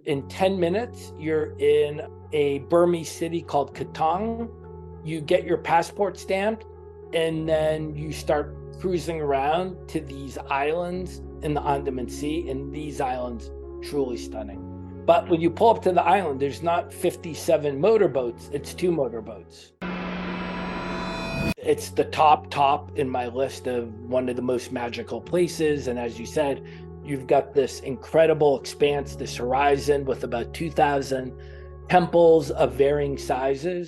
in 10 minutes, you're in a Burmese city called Katong. You get your passport stamped, and then you start cruising around to these islands in the Andaman Sea, and these islands truly stunning. But when you pull up to the island, there's not 57 motorboats, it's 2 motorboats. It's the top in my list of one of the most magical places. And as you said, you've got this incredible expanse, this horizon with about 2,000 temples of varying sizes.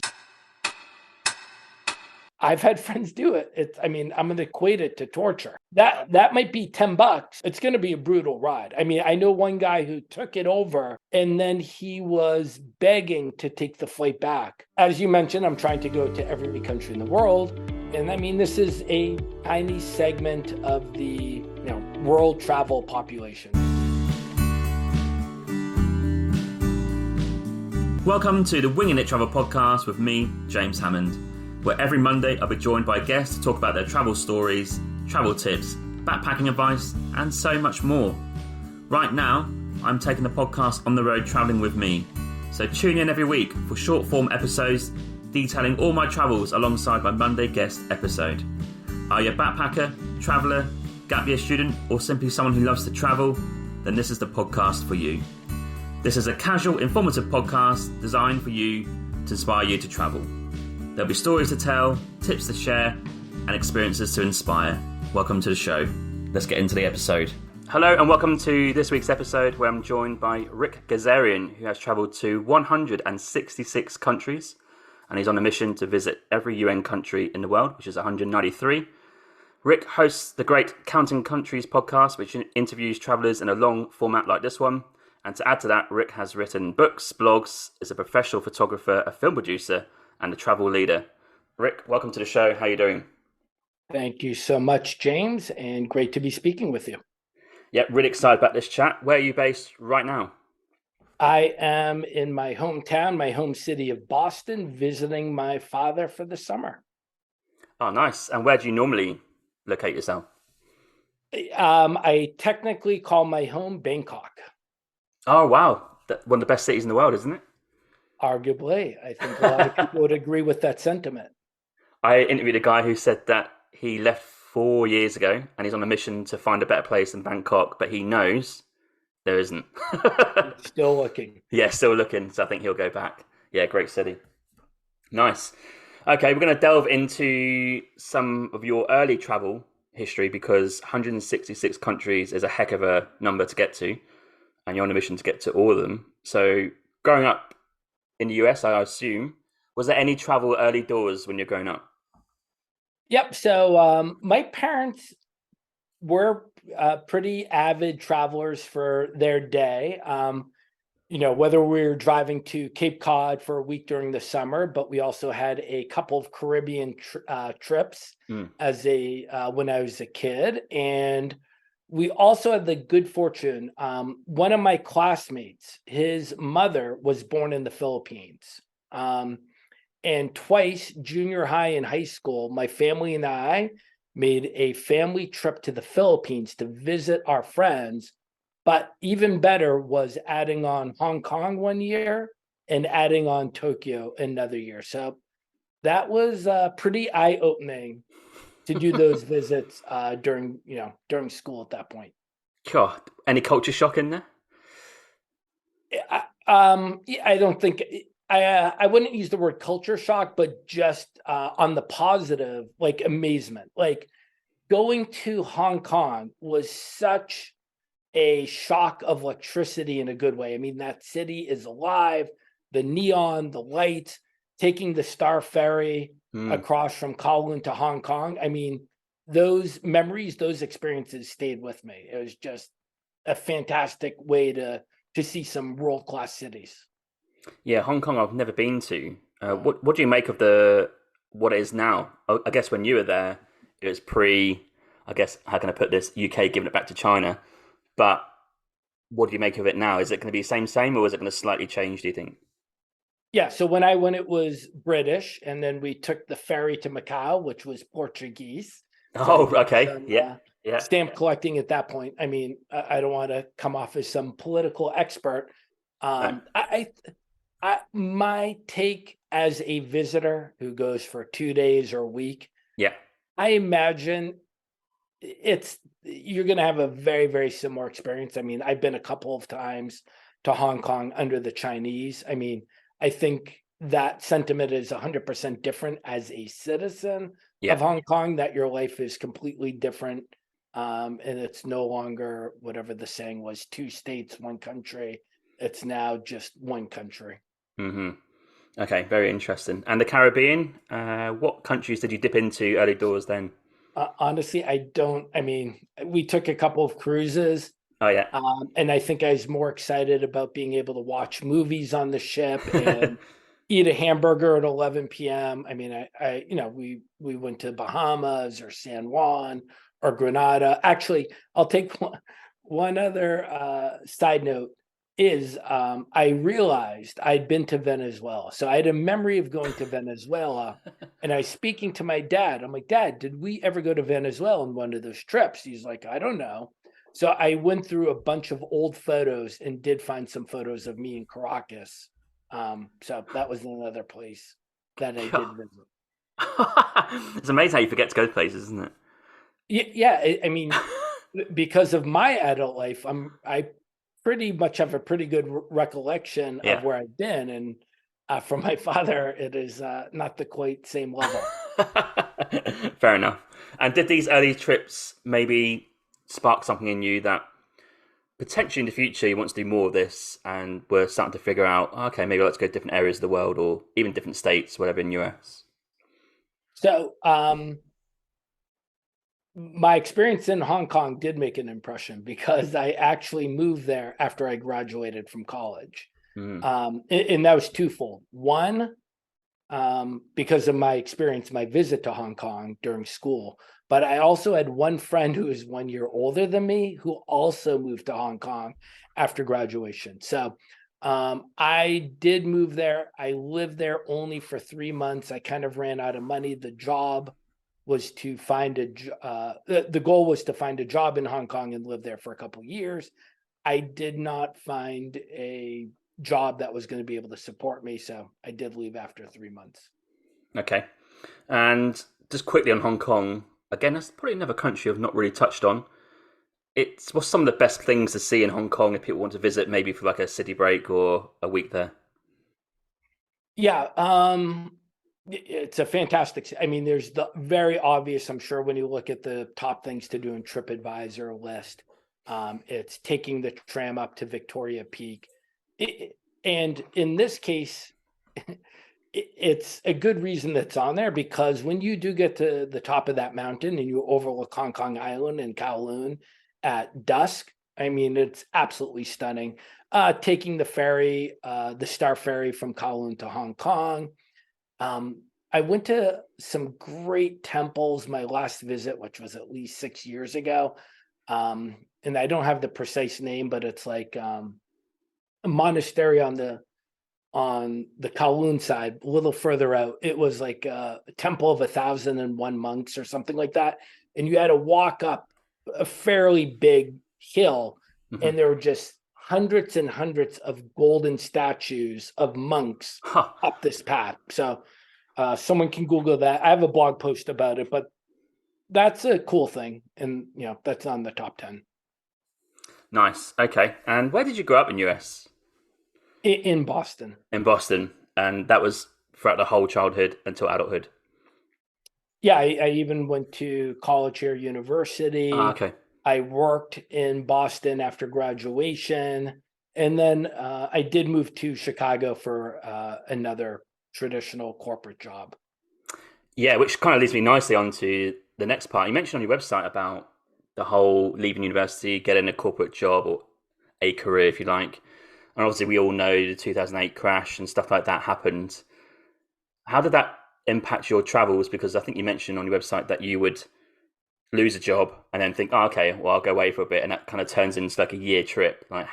I've had friends do it. I'm going to equate it to torture. That might be $10. It's going to be a brutal ride. I know one guy who took it over and then he was begging to take the flight back. As you mentioned, I'm trying to go to every country in the world. And this is a tiny segment of the world travel population. Welcome to the Winging It Travel podcast with me, James Hammond, where every Monday I'll be joined by guests to talk about their travel stories, travel tips, backpacking advice, and so much more. Right now, I'm taking the podcast on the road travelling with me, so tune in every week for short form episodes detailing all my travels alongside my Monday guest episode. Are you a backpacker, traveller, gap year student, or simply someone who loves to travel? Then this is the podcast for you. This is a casual, informative podcast designed for you to inspire you to travel. There'll be stories to tell, tips to share, and experiences to inspire. Welcome to the show. Let's get into the episode. Hello and welcome to this week's episode where I'm joined by Ric Gazarian, who has travelled to 166 countries, and he's on a mission to visit every UN country in the world, which is 193. Ric hosts the great Counting Countries podcast, which interviews travellers in a long format like this one. And to add to that, Ric has written books, blogs, is a professional photographer, a film producer, and a travel leader. Ric, welcome to the show. How are you doing? Thank you so much, James, and great to be speaking with you. Yeah, really excited about this chat. Where are you based right now? I am in my hometown, my home city of Boston, visiting my father for the summer. Oh, nice. And where do you normally locate yourself? I technically call my home Bangkok. Oh, wow. One of the best cities in the world, isn't it? Arguably. I think a lot of people would agree with that sentiment. I interviewed a guy who said that he left 4 years ago and he's on a mission to find a better place than Bangkok, but he knows there isn't. Still looking. Yeah, still looking. So I think he'll go back. Yeah, great city. Nice. Okay, we're going to delve into some of your early travel history because 166 countries is a heck of a number to get to, and you're on a mission to get to all of them. So growing up in the US, I assume, was there any travel early doors when you're growing up? Yep. So my parents were pretty avid travelers for their day. Whether we were driving to Cape Cod for a week during the summer, but we also had a couple of Caribbean trips when I was a kid. And we also had the good fortune. One of my classmates, his mother was born in the Philippines. And twice, junior high and high school, my family and I made a family trip to the Philippines to visit our friends. But even better was adding on Hong Kong one year and adding on Tokyo another year. So that was pretty eye-opening to do those visits during school at that point. God, any culture shock in there? I don't think I wouldn't use the word culture shock, but just on the positive, like amazement. Like going to Hong Kong was such a shock of electricity in a good way. That city is alive, the neon, the lights, taking the Star Ferry across from Kowloon to Hong Kong. Those memories, those experiences stayed with me. It was just a fantastic way to see some world-class cities. Yeah, Hong Kong I've never been to. What do you make of what it is now? I guess when you were there, it was how can I put this, UK giving it back to China. But what do you make of it now? Is it going to be same, or is it going to slightly change, do you think? Yeah, so when I went, it was British, and then we took the ferry to Macau, which was Portuguese. Oh, okay. Yeah. Stamp collecting at that point. I don't want to come off as some political expert, No. My take as a visitor who goes for 2 days or a week, Yeah. I imagine you're going to have a very, very similar experience. I mean, I've been a couple of times to Hong Kong under the Chinese. I mean, I think that sentiment is 100% different as a citizen Yeah. of Hong Kong, that your life is completely different. And it's no longer whatever the saying was, two states, one country. It's now just one country. Hmm. Okay, very interesting. And the Caribbean, what countries did you dip into early doors then? Honestly, I don't. I mean, we took a couple of cruises, Oh yeah. and I think I was more excited about being able to watch movies on the ship and eat a hamburger at 11 p.m. I mean, we went to Bahamas or San Juan or Grenada. Actually, I'll take one other side note is I realized I'd been to Venezuela. So I had a memory of going to Venezuela, and I was speaking to my dad. I'm like, Dad, did we ever go to Venezuela on one of those trips? He's like, I don't know. So I went through a bunch of old photos and did find some photos of me in Caracas. So that was another place that I did visit. It's amazing how you forget to go to places, isn't it? Yeah, I mean, because of my adult life, I pretty much have a pretty good recollection of Yeah. where I've been, and for my father, it is not the quite same level. Fair enough. And did these early trips maybe spark something in you that potentially in the future you want to do more of this, and we're starting to figure out, okay, maybe let's go to different areas of the world or even different states, whatever in US? So, my experience in Hong Kong did make an impression because I actually moved there after I graduated from college. Mm. And that was twofold. One, because of my experience, my visit to Hong Kong during school. But I also had one friend who is 1 year older than me who also moved to Hong Kong after graduation. So I did move there. I lived there only for 3 months. I kind of ran out of money. The job was to find the goal was to find a job in Hong Kong and live there for a couple of years. I did not find a job that was going to be able to support me, so I did leave after 3 months. Okay. And just quickly on Hong Kong, again, that's probably another country I've not really touched on. What's some of the best things to see in Hong Kong if people want to visit, maybe for like a city break or a week there? Yeah, it's a fantastic. I mean, there's the very obvious. I'm sure when you look at the top things to do in TripAdvisor list, it's taking the tram up to Victoria Peak, and in this case, it's a good reason that's on there because when you do get to the top of that mountain and you overlook Hong Kong Island and Kowloon at dusk, I mean, it's absolutely stunning. Taking the ferry, the Star Ferry from Kowloon to Hong Kong. I went to some great temples my last visit, which was at least 6 years ago. And I don't have the precise name, but it's like a monastery on the Kowloon side, a little further out. It was like a temple of 1,001 monks or something like that. And you had to walk up a fairly big hill, Hmm. and there were just hundreds and hundreds of golden statues of monks Huh. up this path. So someone can Google that. I have a blog post about it, but that's a cool thing. And, that's on the top 10 Nice. Okay. And where did you grow up in US? in Boston. In Boston. And that was throughout the whole childhood until adulthood. Yeah, I even went to college here, Ah, university. okay. I worked in Boston after graduation. And then I did move to Chicago for another traditional corporate job. Yeah, which kind of leads me nicely on to the next part. You mentioned on your website about the whole leaving university, getting a corporate job or a career, if you like. And obviously, we all know the 2008 crash and stuff like that happened. How did that impact your travels? Because I think you mentioned on your website that you would lose a job and then think, oh, okay, well, I'll go away for a bit. And that kind of turns into like a year trip. Like,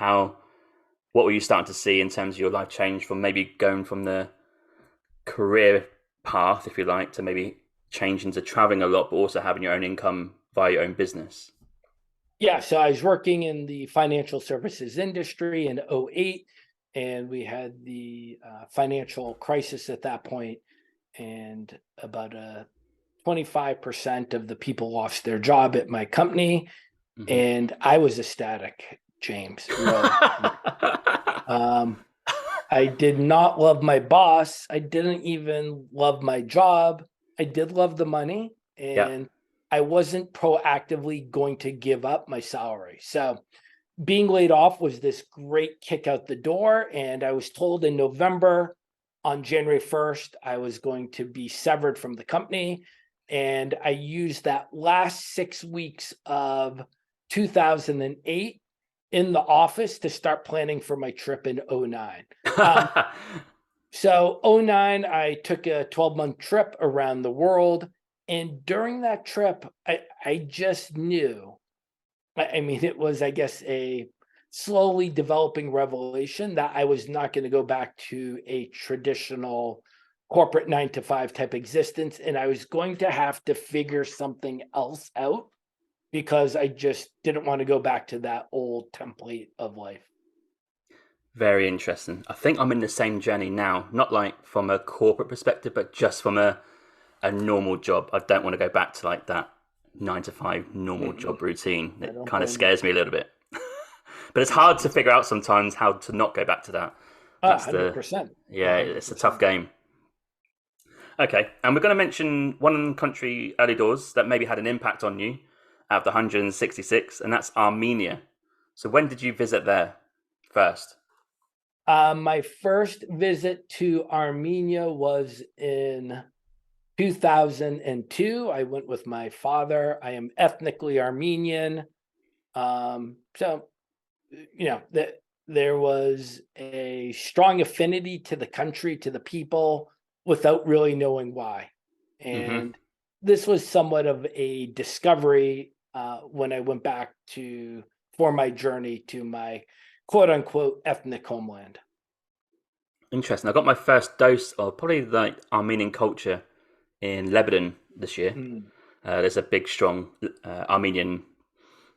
what were you starting to see in terms of your life change from maybe going from the career path, if you like, to maybe change into traveling a lot, but also having your own income via your own business? Yeah, so I was working in the financial services industry in '08, and we had the financial crisis at that point, and about 25% of the people lost their job at my company, and I was ecstatic, James. Really. I did not love my boss. I didn't even love my job. I did love the money, and I wasn't proactively going to give up my salary. So being laid off was this great kick out the door. And I was told in November, on January 1st, I was going to be severed from the company. And I used that last 6 weeks of 2008 in the office to start planning for my trip in 09. So 09, I took a 12-month trip around the world. And during that trip, I just knew, I mean, it was, I guess, a slowly developing revelation that I was not going to go back to a traditional corporate 9-to-5 type existence. And I was going to have to figure something else out because I just didn't want to go back to that old template of life. Very interesting. I think I'm in the same journey now, not like from a corporate perspective, but just from a normal job. I don't want to go back to like that 9-to-5 normal job routine. It kind of scares me a little bit. But it's hard to figure out sometimes how to not go back to that. That's 100%. Yeah, 100%. It's a tough game. Okay, and we're going to mention one country early doors that maybe had an impact on you out of the 166, and that's Armenia. So when did you visit there first? My first visit to Armenia was in 2002. I went with my father. I am ethnically Armenian. So, there was a strong affinity to the country, to the people, without really knowing why. And this was somewhat of a discovery when I went back for my journey to my quote unquote ethnic homeland. Interesting. I got my first dose of probably like Armenian culture in Lebanon this year. There's a big, strong Armenian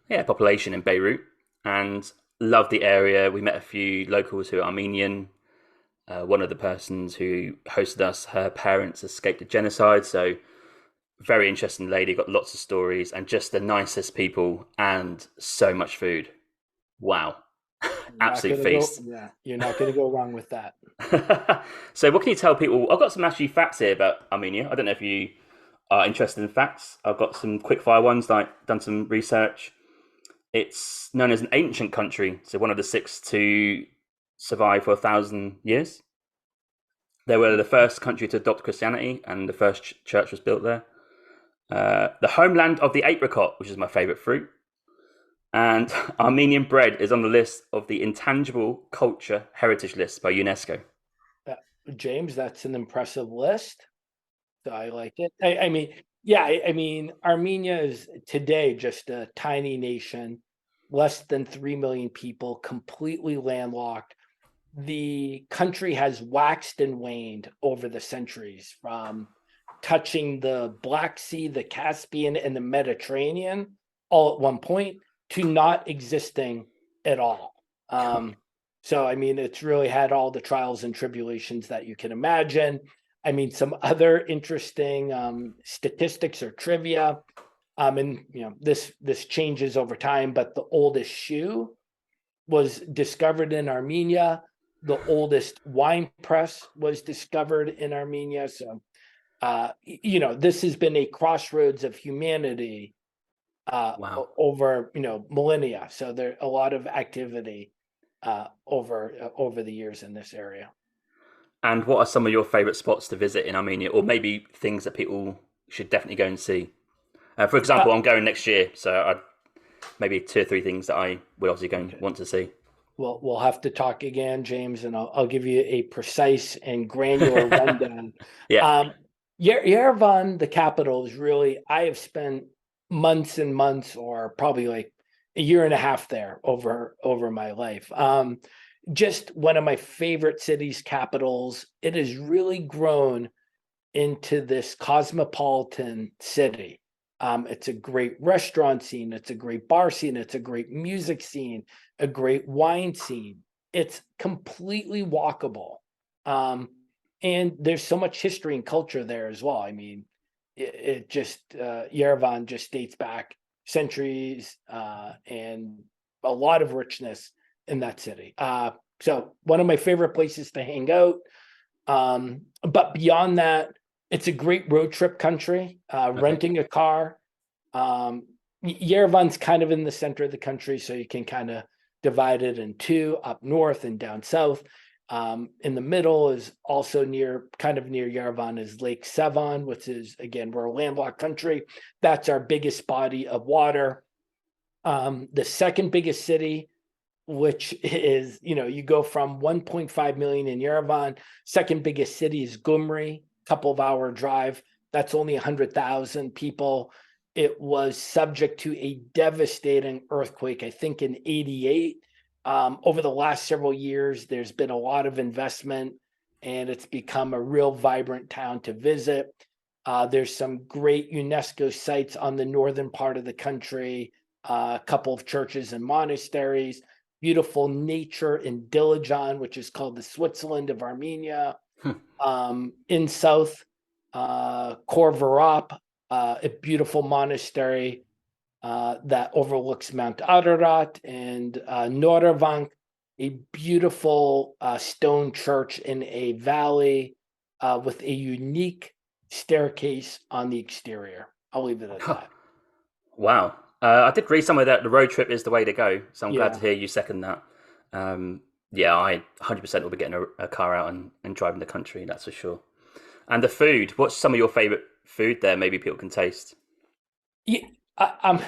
population in Beirut, and loved the area. We met a few locals who are Armenian. One of the persons who hosted us, her parents escaped a genocide, so very interesting lady, got lots of stories, and just the nicest people, and so much food. Wow. Absolute feast. You're not going to go wrong with that. So what can you tell people? I've got some actually facts here about Armenia. I don't know if you are interested in facts. I've got some quick fire ones, like done some research. It's known as an ancient country, so one of the 6 to survive for 1,000 years. They were the first country to adopt Christianity, and the first church was built there. The homeland of the apricot, which is my favourite fruit. And Armenian bread is on the list of the Intangible Culture Heritage List by UNESCO. James, that's an impressive list. So I like it. I mean, Armenia is today just a tiny nation, less than 3 million people, completely landlocked. The country has waxed and waned over the centuries, from touching the Black Sea, the Caspian, and the Mediterranean all at one point to not existing at all. So, I mean, it's really had all the trials and tribulations that you can imagine. I mean, some other interesting statistics or trivia, and this changes over time, but the oldest shoe was discovered in Armenia. The oldest wine press was discovered in Armenia. So, this has been a crossroads of humanity over millennia. So there a lot of activity over the years in this area. And what are some of your favorite spots to visit in Armenia, or maybe things that people should definitely go and see? For example, I'm going next year, so maybe 2 or 3 things that I would obviously go and want to see. Well, we'll have to talk again, James, and I'll give you a precise and granular rundown. Yerevan, the capital, is really, I have spent months and months, or probably like a year and a half there over my life. Just one of my favorite cities, capitals. It has really grown into this cosmopolitan city. It's a great restaurant scene. It's a great bar scene. It's a great music scene, a great wine scene. it's completely walkable. And there's so much history and culture there as well. I mean, it just, Yerevan just dates back centuries, and a lot of richness in that city. So one of my favorite places to hang out. But beyond that, it's a great road trip country, renting a car. Yerevan's kind of in the center of the country, so you can kind of divide it in two, up north and down south. In the middle is also kind of near Yerevan, is Lake Sevan, which is, again, we're a landlocked country. That's our biggest body of water. The second biggest city, which is, you go from 1.5 million in Yerevan. Second biggest city is Gyumri, couple of hour drive. That's only 100,000 people. It was subject to a devastating earthquake, I think in 88. Over the last several years, there's been a lot of investment, and it's become a real vibrant town to visit. There's some great UNESCO sites on the northern part of the country, a couple of churches and monasteries, beautiful nature in Dilijan, which is called the Switzerland of Armenia. In south, Khor a beautiful monastery that overlooks Mount Ararat, and Noravank, a beautiful stone church in a valley with a unique staircase on the exterior. I'll leave it at that. Wow. I did read somewhere that the road trip is the way to go, so I'm glad to hear you second that. I 100% will be getting a car out and driving the country, that's for sure. And the food, what's some of your favourite food there maybe people can taste? Yeah, I'm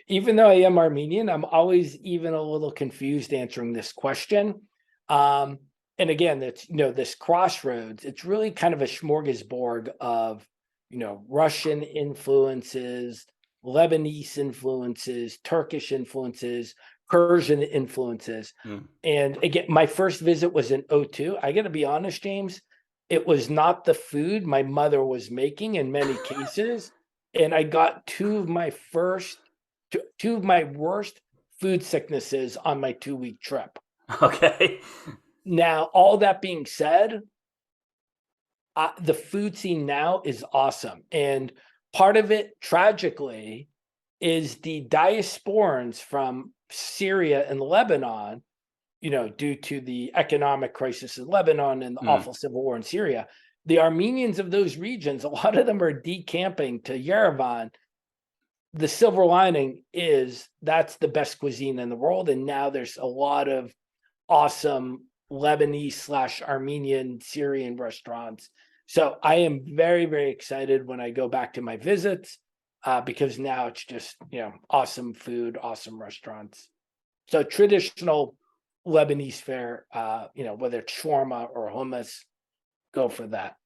even though I am Armenian, I'm always even a little confused answering this question. And again, that's, this crossroads, it's really kind of a smorgasbord of, Russian influences, Lebanese influences, Turkish influences, Persian influences. And again, my first visit was in '02. I got to be honest, James, it was not the food my mother was making in many cases. And I got two of my worst food sicknesses on my 2-week trip. Okay. Now, all that being said, the food scene now is awesome. And part of it, tragically, is the diasporans from Syria and Lebanon, due to the economic crisis in Lebanon and the awful civil war in Syria. The Armenians of those regions, a lot of them are decamping to Yerevan. The silver lining is that's the best cuisine in the world. And now there's a lot of awesome Lebanese/Armenian, Syrian restaurants. So I am very, very excited when I go back to my visits, because now it's just, awesome food, awesome restaurants. So traditional Lebanese fare, whether it's shawarma or hummus, go for that.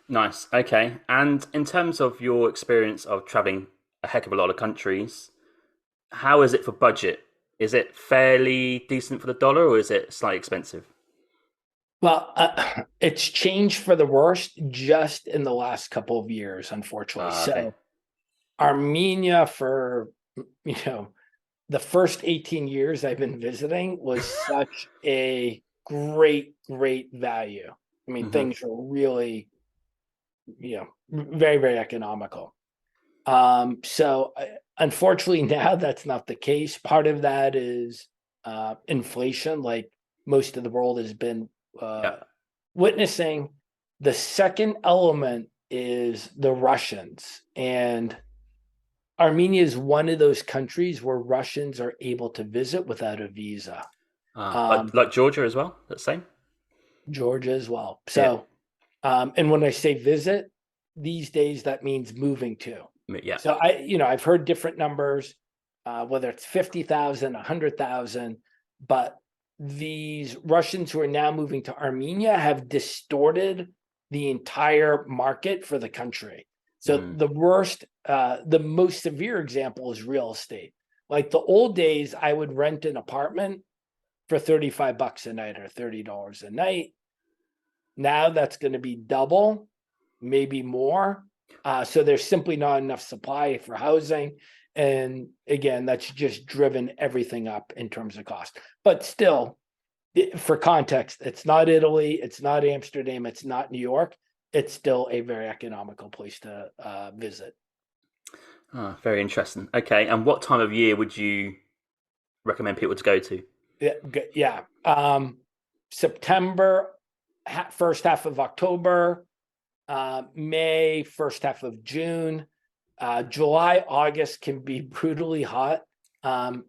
Nice. Okay. And in terms of your experience of traveling a heck of a lot of countries, how is it for budget? Is it fairly decent for the dollar, or is it slightly expensive? Well, it's changed for the worst just in the last couple of years, unfortunately. Okay. So Armenia, for, the first 18 years I've been visiting, was such a great, great value. I mean, things were really, very, very economical. So unfortunately now that's not the case. Part of that is inflation, like most of the world has been witnessing. The second element is the Russians, and Armenia is one of those countries where Russians are able to visit without a visa. Like Georgia as well, that's the same? Georgia as well. So, and when I say visit, these days that means moving to. Yeah. So I've heard different numbers, whether it's 50,000, 100,000, but these Russians who are now moving to Armenia have distorted the entire market for the country. So the most severe example is real estate. Like the old days, I would rent an apartment for $35 a night or $30 a night. Now that's going to be double, maybe more. So there's simply not enough supply for housing. And again, that's just driven everything up in terms of cost. But still, For context, it's not Italy, it's not Amsterdam, it's not New York. It's still a very economical place to visit. Very interesting. Okay, and what time of year would you recommend people to go to? Yeah, yeah. September, first half of October, May, first half of June, July, August can be brutally hot. And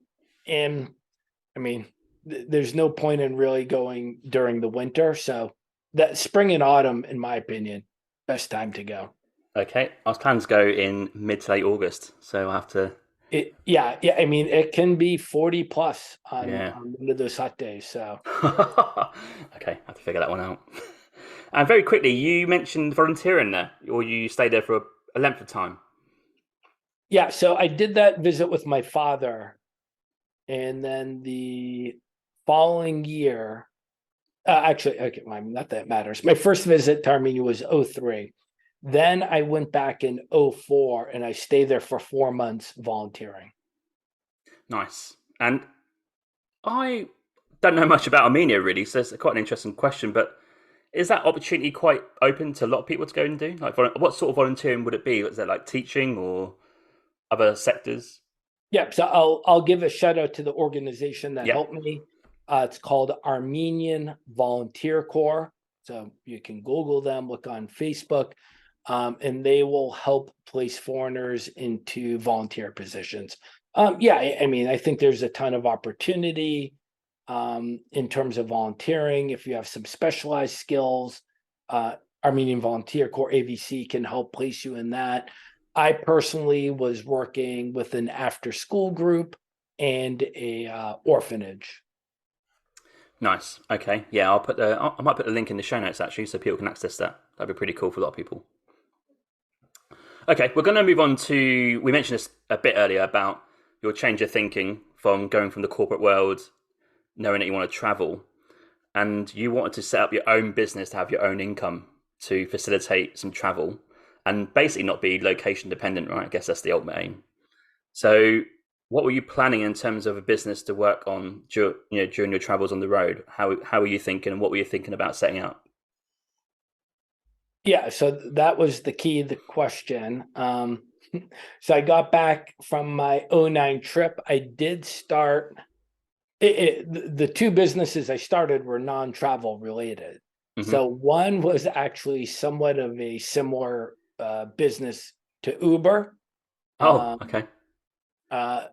I mean, there's no point in really going during the winter. So that spring and autumn, in my opinion, best time to go. Okay, I was planning to go in mid to late August, so I'll have to. Yeah. I mean, it can be 40 plus Yeah. on one of those hot days. So Okay, I have to figure that one out. And very quickly, you mentioned volunteering there, or you stayed there for a length of time. yeah, so I did that visit with my father, and then the following year, actually, okay, not that matters. My first visit to Armenia was 03. Then I went back in 04 and I stayed there for 4 months volunteering. Nice. And I don't know much about Armenia really, so it's quite an interesting question. But is that opportunity quite open to a lot of people to go and do? Like, what sort of volunteering would it be? Is it like teaching or other sectors? Yeah, so I'll give a shout out to the organization that Yeah. helped me. It's called Armenian Volunteer Corps. So you can Google them, look on Facebook, and they will help place foreigners into volunteer positions. Yeah, I mean, I think there's a ton of opportunity in terms of volunteering. If you have some specialized skills, Armenian Volunteer Corps AVC can help place you in that. I personally was working with an after-school group and a orphanage. Nice. Okay. Yeah, I might put the link in the show notes actually, so people can access that. That'd be pretty cool for a lot of people. Okay, we're going to move on to. We mentioned this a bit earlier about your change of thinking from going from the corporate world, knowing that you want to travel, and you wanted to set up your own business to have your own income to facilitate some travel, and basically not be location dependent. Right? I guess that's the ultimate aim. So, what were you planning in terms of a business to work on during your travels on the road? How were you thinking, and what were you thinking about setting up? Yeah, so that was the key, the question. So I got back from my '09 trip. I did start the two businesses I started were non-travel related. Hmm. So one was actually somewhat of a similar business to Uber. Oh, Um, okay. uh,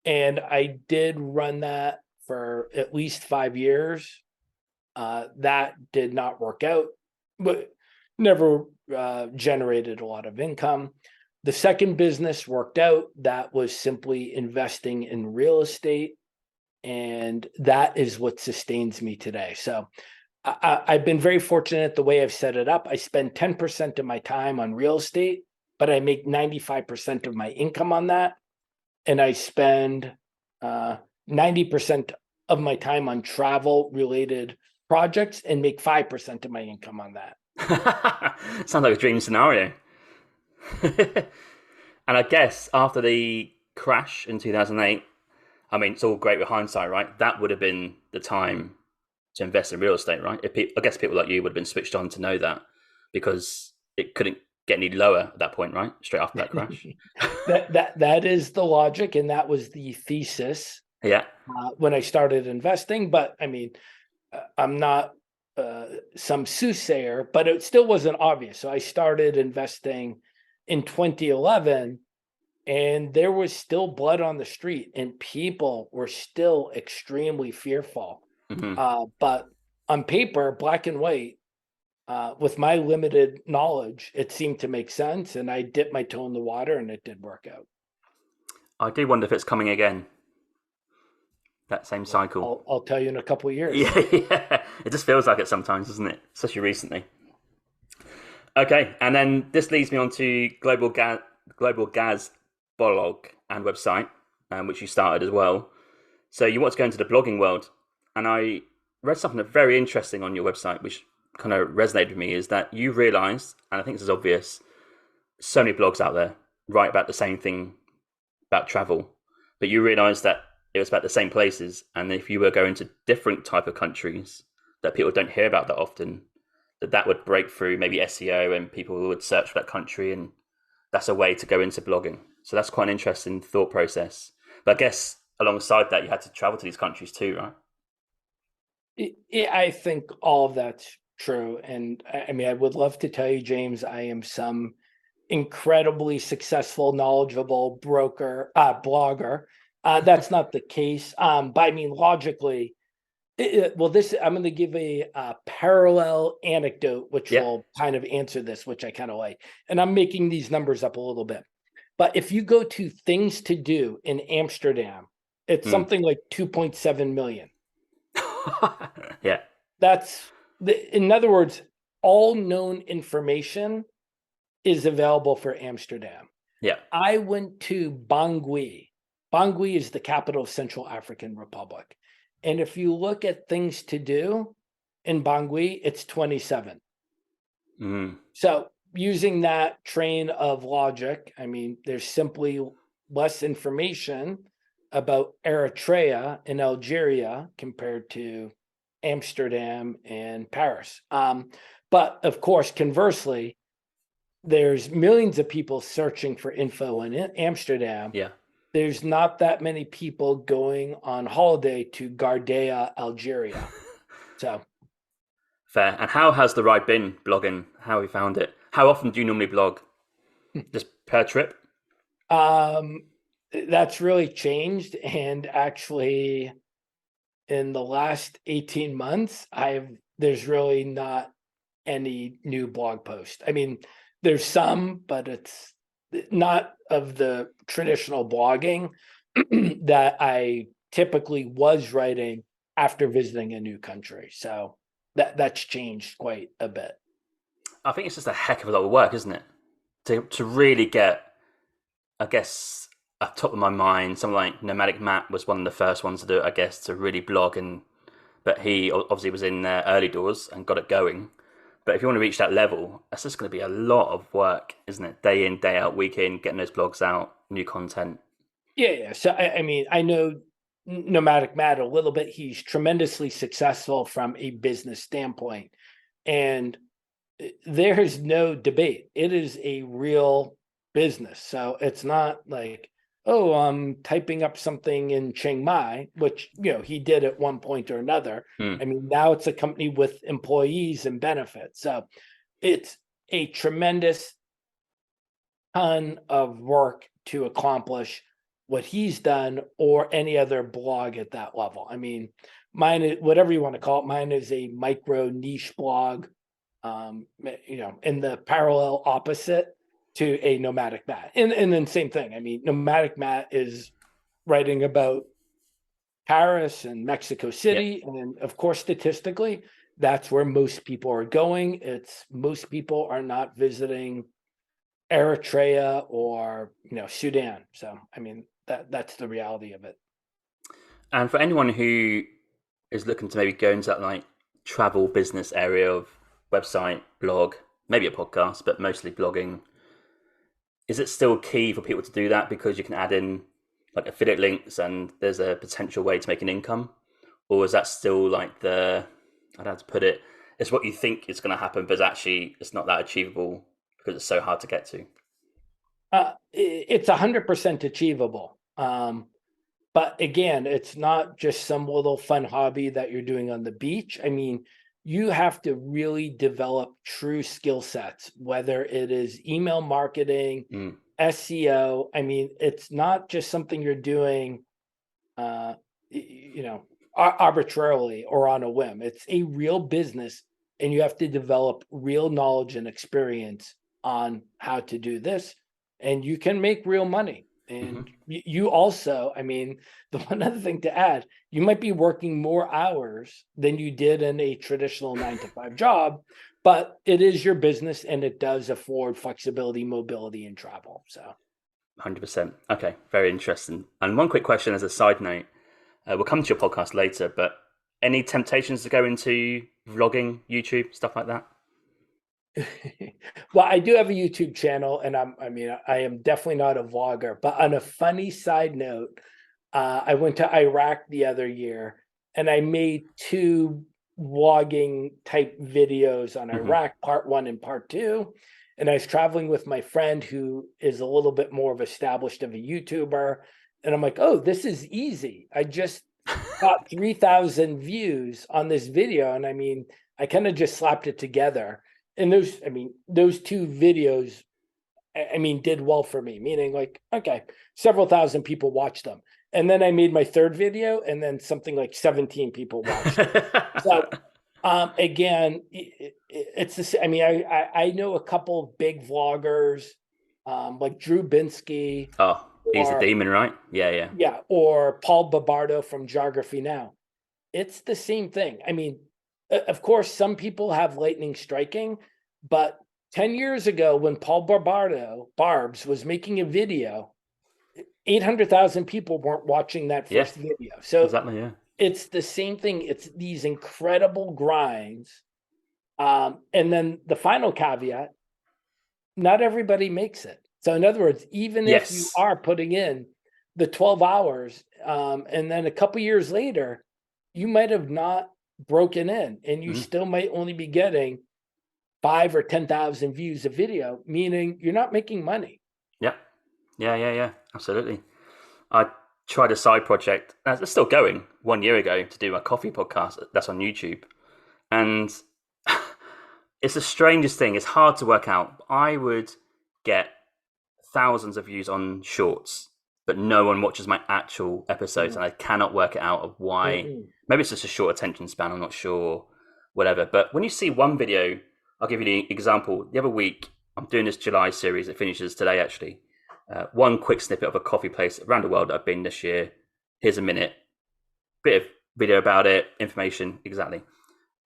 and I did run that for at least 5 years. That did not work out, but never generated a lot of income. The second business worked out. That was simply investing in real estate. And that is what sustains me today. So I've been very fortunate the way I've set it up. I spend 10% of my time on real estate, but I make 95% of my income on that. And I spend 90% of my time on travel related projects and make 5% of my income on that. Sounds like a dream scenario. And I guess after the crash in 2008, I mean, it's all great with hindsight, right? That would have been the time to invest in real estate, right? I guess people like you would have been switched on to know that because it couldn't get any lower at that point, right? Straight after that crash. That is the logic, and that was the thesis Yeah. when I started investing. But I mean, I'm not some soothsayer, but it still wasn't obvious. So I started investing in 2011, and there was still blood on the street, and people were still extremely fearful. Hmm. But on paper, black and white, with my limited knowledge, it seemed to make sense, and I dipped my toe in the water, and it did work out. I do wonder if it's coming again, that same cycle. I'll tell you in a couple of years. Yeah, yeah. It just feels like it sometimes, doesn't it? Especially recently. Okay, and then this leads me on to Global Gaz blog and website, which you started as well. So you want to go into the blogging world, and I read something very interesting on your website, which kind of resonated with me. Is that you realised, and I think this is obvious, so many blogs out there write about the same thing about travel, but you realise that it was about the same places. And if you were going to different type of countries that people don't hear about that often, that would break through maybe SEO and people would search for that country, and that's a way to go into blogging. So that's quite an interesting thought process. But I guess alongside that, you had to travel to these countries too, right? I think all of that's true. And I mean, I would love to tell you, James, I am some incredibly successful, knowledgeable blogger. That's not the case. But I mean, logically, I'm going to give a parallel anecdote, which Yeah. will kind of answer this, which I kind of like. And I'm making these numbers up a little bit. But if you go to things to do in Amsterdam, it's something like 2.7 million. Yeah. In other words, all known information is available for Amsterdam. Yeah. I went to Bangui. Bangui is the capital of Central African Republic. And if you look at things to do in Bangui, it's 27. So using that train of logic, I mean, there's simply less information about Eritrea and Algeria compared to Amsterdam and Paris. But of course, conversely, there's millions of people searching for info in Amsterdam. Yeah. There's not that many people going on holiday to Gardea, Algeria. So fair. And how has the ride been blogging? How have you found it? How often do you normally blog? Just per trip? That's really changed. And actually, in the last 18 months, there's really not any new blog post. I mean, there's some, but it's not of the traditional blogging that I typically was writing after visiting a new country. So that's changed quite a bit. I think it's just a heck of a lot of work, isn't it? To really get, I guess, up top of my mind, something like Nomadic Matt was one of the first ones to do it, I guess, to really blog. But he obviously was in early doors and got it going. But if you want to reach that level, that's just going to be a lot of work, isn't it? Day in, day out, week in, getting those blogs out, new content. Yeah. So, I mean, I know Nomadic Matt a little bit. He's tremendously successful from a business standpoint. And there is no debate. It is a real business. So it's not like, oh, I'm typing up something in Chiang Mai, which, he did at one point or another. I mean, now it's a company with employees and benefits. So it's a tremendous ton of work to accomplish what he's done or any other blog at that level. I mean, mine is, whatever you want to call it, mine is a micro niche blog, in the parallel opposite to a Nomadic Matt. And then same thing. I mean, Nomadic Matt is writing about Paris and Mexico City. Yep. And of course, statistically, that's where most people are going. Most people are not visiting Eritrea or, Sudan. So, I mean, that's the reality of it. And for anyone who is looking to maybe go into that like travel business area of website, blog, maybe a podcast, but mostly blogging, is it still key for people to do that because you can add in like affiliate links and there's a potential way to make an income? Or is that still like I don't know how to put it, it's what you think is going to happen, but actually it's not that achievable because it's so hard to get to? It's 100% achievable. But again, it's not just some little fun hobby that you're doing on the beach. I mean, you have to really develop true skill sets, whether it is email marketing, SEO. I mean, it's not just something you're doing, arbitrarily or on a whim. It's a real business, and you have to develop real knowledge and experience on how to do this, and you can make real money. And you also, I mean, the one other thing to add, you might be working more hours than you did in a traditional 9-to-5 job, but it is your business and it does afford flexibility, mobility, and travel. So 100%. Okay. Very interesting. And one quick question as a side note, we'll come to your podcast later, but any temptations to go into vlogging, YouTube, stuff like that? Well, I do have a YouTube channel, and I am definitely not a vlogger. But on a funny side note, I went to Iraq the other year, and I made two vlogging type videos on Hmm. Iraq, part one and part two. And I was traveling with my friend who is a little bit more of established of a YouTuber. And I'm like, oh, this is easy. I just got 3,000 views on this video. And I mean, I kind of just slapped it together. And those two videos, I mean, did well for me, meaning like, okay, several thousand people watched them. And then I made my third video, and then something like 17 people watched it. So again, it's the same. I mean, I know a couple of big vloggers, like Drew Binsky, Oh, he's a or demon, right? Yeah, yeah. yeah, or Paul Babardo from Geography Now. It's the same thing. I mean, of course, some people have lightning striking, but 10 years ago, when Paul Barbs was making a video, 800,000 people weren't watching that Yeah, first video. So exactly, yeah. it's the same thing. It's these incredible grinds. And then the final caveat, not everybody makes it. So in other words, even if you Yes. are putting in the 12 hours, and then a couple years later, you might have not broken in, and you Mhm. still might only be getting 5 or 10,000 views a video, meaning you're not making money. Yeah. Yeah. Absolutely. I tried a side project, it's still going, 1 year ago to do a coffee podcast that's on YouTube. And it's the strangest thing. It's hard to work out. I would get thousands of views on shorts, but no one watches my actual episodes, and I cannot work it out of why. Mm-mm. Maybe it's just a short attention span, I'm not sure, whatever. But when you see one video, I'll give you the example. The other week, I'm doing this July series. It finishes today, actually. One quick snippet of a coffee place around the world that I've been this year. Here's a minute. Bit of video about it, information, exactly.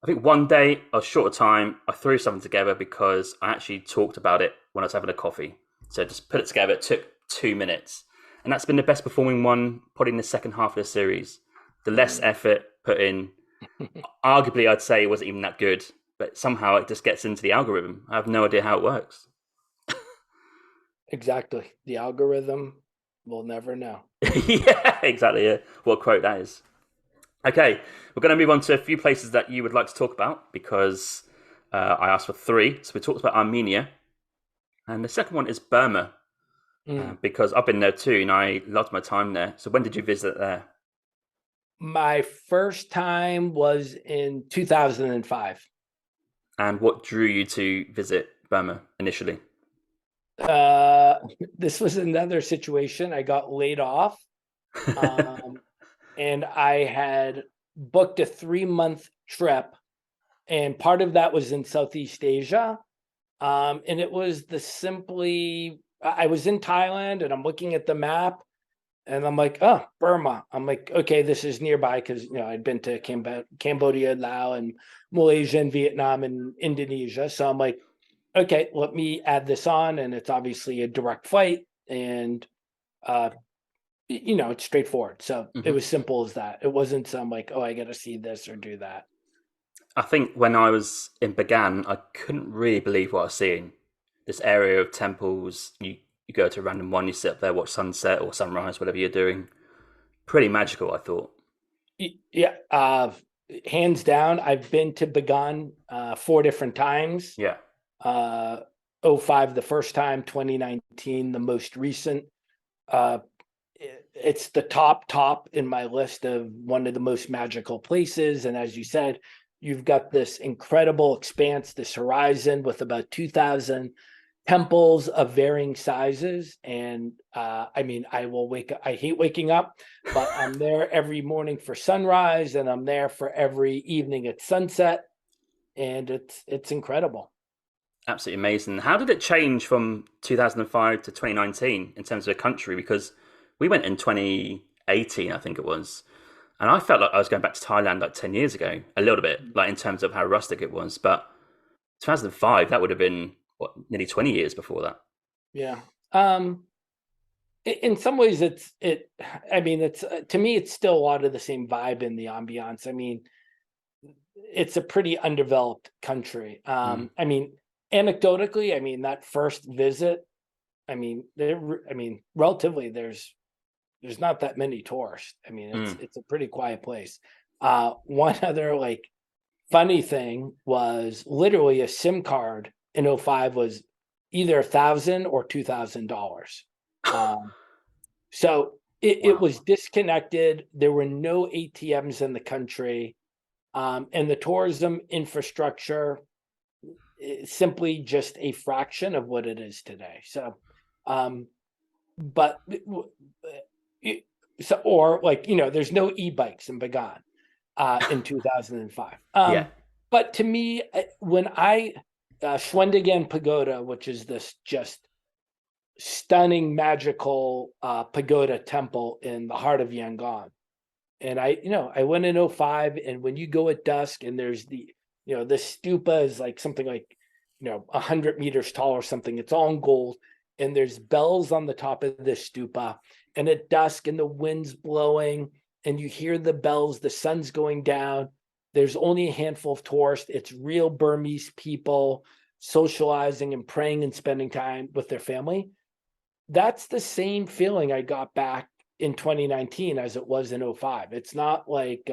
I think one day, I was short of time, I threw something together because I actually talked about it when I was having a coffee. So just put it together. It took 2 minutes. And that's been the best performing one, probably in the second half of the series. The less effort put in, arguably, I'd say it wasn't even that good, but somehow it just gets into the algorithm. I have no idea how it works. Exactly. The algorithm will never know. Yeah, exactly. Yeah. What a quote that is. Okay, we're going to move on to a few places that you would like to talk about because I asked for three. So we talked about Armenia, and the second one is Burma because I've been there too, and I loved my time there. So when did you visit there? My first time was in 2005. And what drew you to visit Burma initially? This was another situation. I got laid off, and I had booked a 3-month trip, and part of that was in Southeast Asia. And it was I was in Thailand, and I'm looking at the map, and I'm like, oh, Burma. I'm like, okay, this is nearby because I'd been to Cambodia, Laos, and Malaysia, and Vietnam, and Indonesia. So I'm like, okay, let me add this on, and it's obviously a direct flight, and uh, it's straightforward. So it was simple as that. It wasn't some like, oh, I got to see this or do that. I think when I was in Bagan, I couldn't really believe what I was seeing. This area of temples, you go to a random one, you sit up there, watch sunset or sunrise, whatever you're doing. Pretty magical, I thought. Yeah, hands down. I've been to Bagan 4 different times. Yeah. Uh, '05 the first time, 2019 the most recent. It's the top in my list of one of the most magical places. And as you said, you've got this incredible expanse, this horizon with about 2,000 temples of varying sizes. And I mean, I will wake up. I hate waking up, but I'm there every morning for sunrise, and I'm there for every evening at sunset. And it's incredible. Absolutely amazing. How did it change from 2005 to 2019 in terms of a country? Because we went in 2018, I think it was. And I felt like I was going back to Thailand like 10 years ago, a little bit, like in terms of how rustic it was. But 2005, that would have been, what, nearly 20 years before that. Yeah. In some ways I mean, it's to me, it's still a lot of the same vibe in the ambiance. I mean, it's a pretty undeveloped country. I mean, anecdotally, I mean, that first visit, I mean, relatively, there's there's not that many tourists. I mean, Mm. it's a pretty quiet place. One other like funny thing was literally a SIM card in '05 was either $1,000 or $2,000. So it Wow. was disconnected. There were no ATMs in the country, and the tourism infrastructure is simply just a fraction of what it is today. So, but so or like there's no e-bikes in Bagan in 2005. Yeah. But to me, when I Schwendigan Pagoda, which is this just stunning, magical pagoda temple in the heart of Yangon. And I went in '05, and when you go at dusk and there's the stupa is like something like, 100 meters tall or something. It's all in gold. And there's bells on the top of the stupa. And at dusk and the wind's blowing and you hear the bells, the sun's going down. There's only a handful of tourists. It's real Burmese people socializing and praying and spending time with their family. That's the same feeling I got back in 2019 as it was in '05. It's not like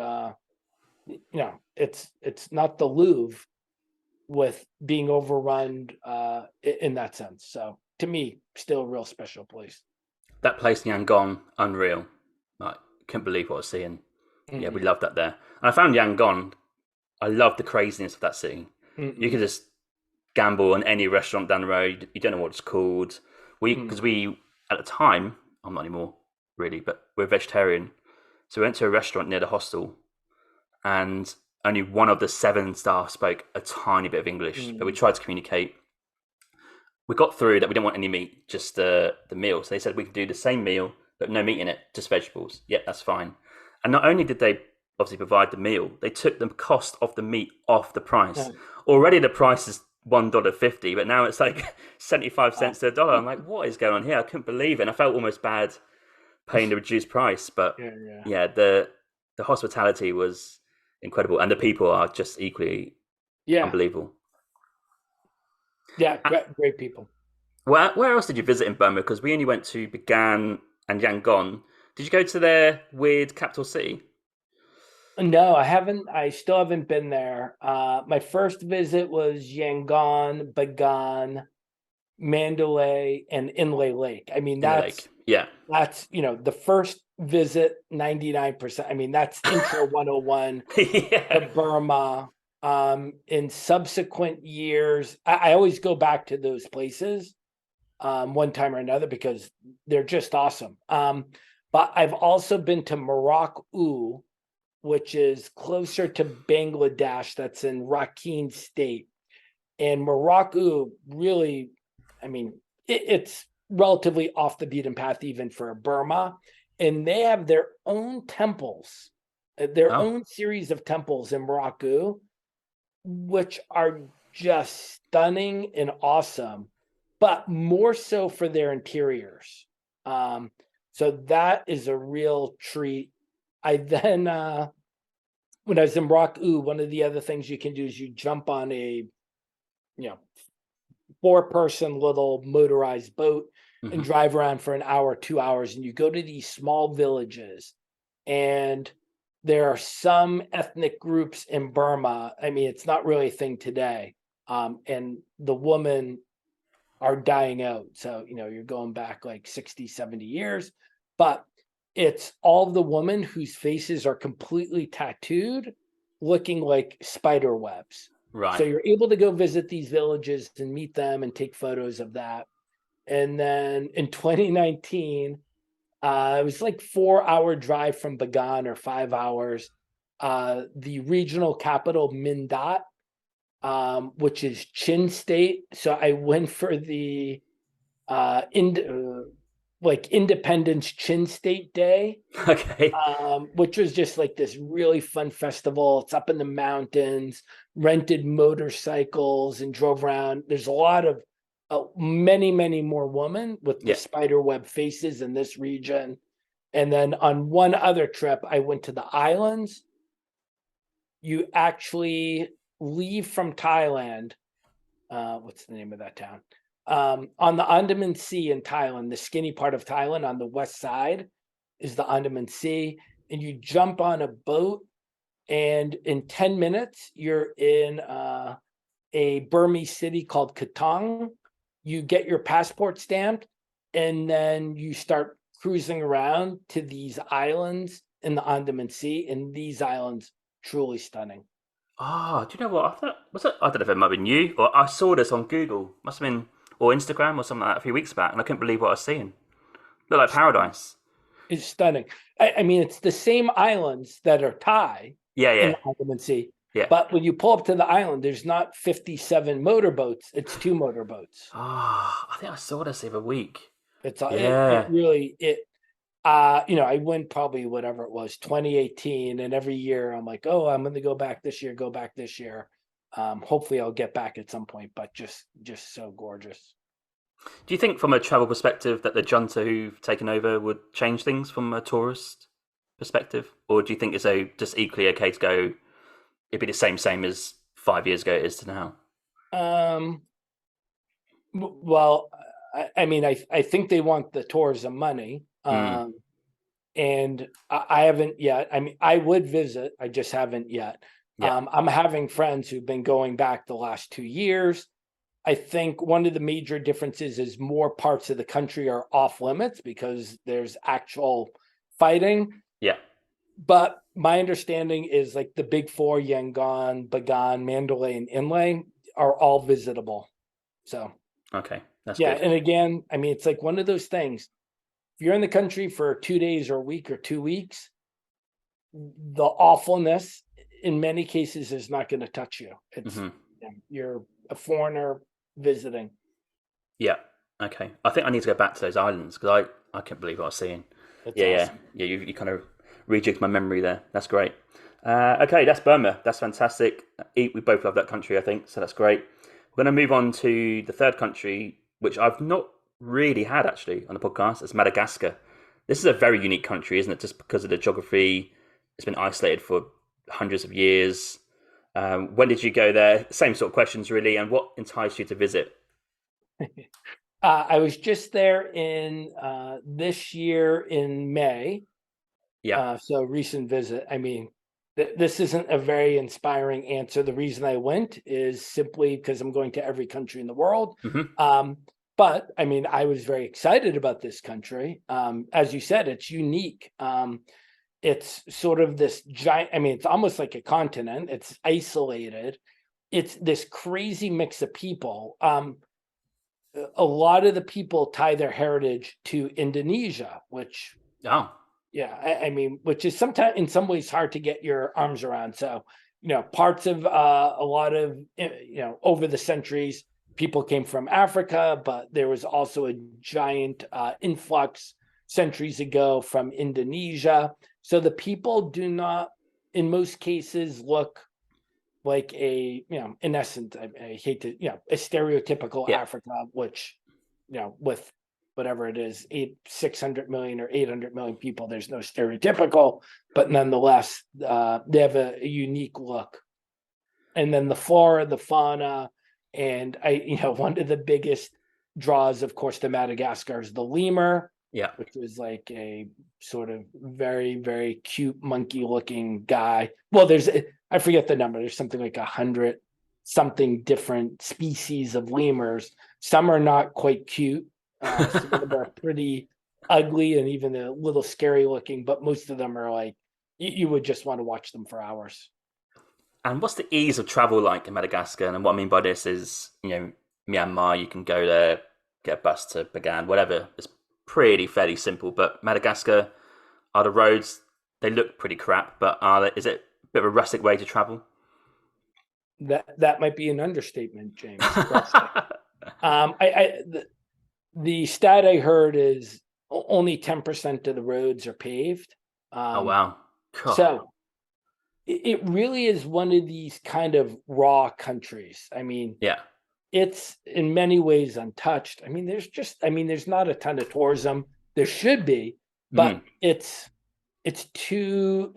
it's not the Louvre with being overrun in that sense. So to me, still a real special place. That place in Yangon, unreal. Like, couldn't believe what I was seeing. Yeah, we loved that there. And I found Yangon, I love the craziness of that city. You could just gamble on any restaurant down the road. You don't know what it's called. Because we, at the time, I'm not anymore really, but we're vegetarian. So we went to a restaurant near the hostel, and only one of the 7 staff spoke a tiny bit of English, but we tried to communicate. We got through that we didn't want any meat, just the meal. So they said we could do the same meal, but no meat in it, just vegetables. Yeah, that's fine. And not only did they obviously provide the meal, they took the cost of the meat off the price. Already the price is $1.50, but now it's like 75 cents to a dollar. I'm like, what is going on here? I couldn't believe it. And I felt almost bad paying the reduced price. But yeah, the hospitality was incredible. And the people are just equally unbelievable. Yeah, great people. Where else did you visit in Burma? Because we only went to Bagan and Yangon. Did you go to their weird capital city? No, I haven't. I still haven't been there. My first visit was Yangon, Bagan, Mandalay, and Inle Lake. I mean, that's the first visit, 99%. I mean, that's intro 101 to Burma. In subsequent years, I always go back to those places one time or another because they're just awesome. But I've also been to Morocco, which is closer to Bangladesh. That's in Rakhine State. And Morocco really, I mean, it's relatively off the beaten path even for Burma. And they have their own temples, their own series of temples in Morocco, which are just stunning and awesome, but more so for their interiors. So that is a real treat. I then, when I was in Morocco, one of the other things you can do is you jump on a, 4-person little motorized boat and drive around for an hour, 2 hours, and you go to these small villages. And there are some ethnic groups in Burma. I mean, it's not really a thing today. And the women are dying out. So, you're going back like 60, 70 years, but it's all the women whose faces are completely tattooed, looking like spider webs. Right. So you're able to go visit these villages and meet them and take photos of that. And then in 2019, it was like 4-hour drive from Bagan or 5 hours. The regional capital, Mindat, which is Chin State. So I went for the Independence Chin State Day. Okay. Which was just like this really fun festival. It's up in the mountains, rented motorcycles and drove around. There's a lot of many, many more women with the spider web faces in this region. And then on one other trip, I went to the islands. You actually leave from Thailand. What's the name of that town? On the Andaman Sea in Thailand, the skinny part of Thailand on the west side, is the Andaman Sea, and you jump on a boat, and in 10 minutes, you're in a Burmese city called Katong. You get your passport stamped, and then you start cruising around to these islands in the Andaman Sea, and these islands truly stunning. Oh, do you know what? I thought was it? I don't know if it might have been you or I saw this on Google. Must have been or Instagram or something like that a few weeks back, and I couldn't believe what I was seeing. Looked like paradise. It's stunning. I mean, it's the same islands that are Thai Yeah, in yeah, the Andaman Sea, yeah. but when you pull up to the island, there's not 57 motorboats; it's 2 motorboats. Oh, I think I saw this the other week. It Yeah. really I went probably whatever it was 2018, and every year I'm like, oh, I'm going to go back this year, go back this year. Hopefully I'll get back at some point, but just so gorgeous. Do you think, from a travel perspective, that the junta who've taken over would change things from a tourist perspective, or do you think it's just equally okay to go? It'd be the same as 5 years ago it is to now. Um, well, I mean, I think they want the tourism money. Mm, And I haven't yet. I mean, I would visit, I just haven't yet. yeah, I'm having friends who've been going back the last 2 years. I think one of the major differences is more parts of the country are off limits because there's actual fighting. yeah. But my understanding is like the big four, Yangon, Bagan, Mandalay, and Inlay are all visitable. So, Okay, that's yeah. good. And again, I mean, it's like one of those things. If you're in the country for 2 days or a week or 2 weeks, the awfulness in many cases is not going to touch you. It's Hmm. you're a foreigner visiting. Yeah. Okay. I think I need to go back to those islands because I couldn't believe what I was seeing. It's Yeah, yeah, awesome. yeah. You kind of rejigged my memory there. That's great. Okay, that's Burma. That's fantastic. We both love that country, I think. So that's great. We're going to move on to the third country, which I've not really had actually on the podcast. It's Madagascar. This is a very unique country, isn't it? Just because of the geography, it's been isolated for hundreds of years. When did you go there? Same sort of questions, really. And what enticed you to visit? I was just there in this year in May. Yeah. So recent visit. I mean, this isn't a very inspiring answer. The reason I went is simply because I'm going to every country in the world. Hmm. But I mean, I was very excited about this country. As you said, it's unique. It's sort of this giant, I mean, it's almost like a continent. It's isolated. It's this crazy mix of people. A lot of the people tie their heritage to Indonesia, which, Oh. yeah, I mean, which is sometimes in some ways hard to get your arms around. So, parts of a lot of, over the centuries, people came from Africa, but there was also a giant influx centuries ago from Indonesia. So the people do not, in most cases, look like in essence, I hate to, a stereotypical Yeah. Africa, which, with whatever it is, 600 million or 800 million people, there's no stereotypical, but nonetheless, they have a unique look. And then the flora, the fauna, and one of the biggest draws, of course, to Madagascar is the lemur, Yeah. which is like a sort of very, very cute monkey looking guy. Well, I forget the number. There's something like 100 something different species of lemurs. Some are not quite cute. Some of them are pretty ugly and even a little scary looking, but most of them are like, you would just want to watch them for hours. And what's the ease of travel like in Madagascar? And what I mean by this is, Myanmar, you can go there, get a bus to Bagan, whatever. It's fairly simple. But Madagascar, are the roads, they look pretty crap, but is it a bit of a rustic way to travel? That might be an understatement, James. The stat I heard is only 10% of the roads are paved. Oh, wow. God. So it really is one of these kind of raw countries. I mean, Yeah. it's in many ways untouched. I mean, there's not a ton of tourism. There should be, but it's too,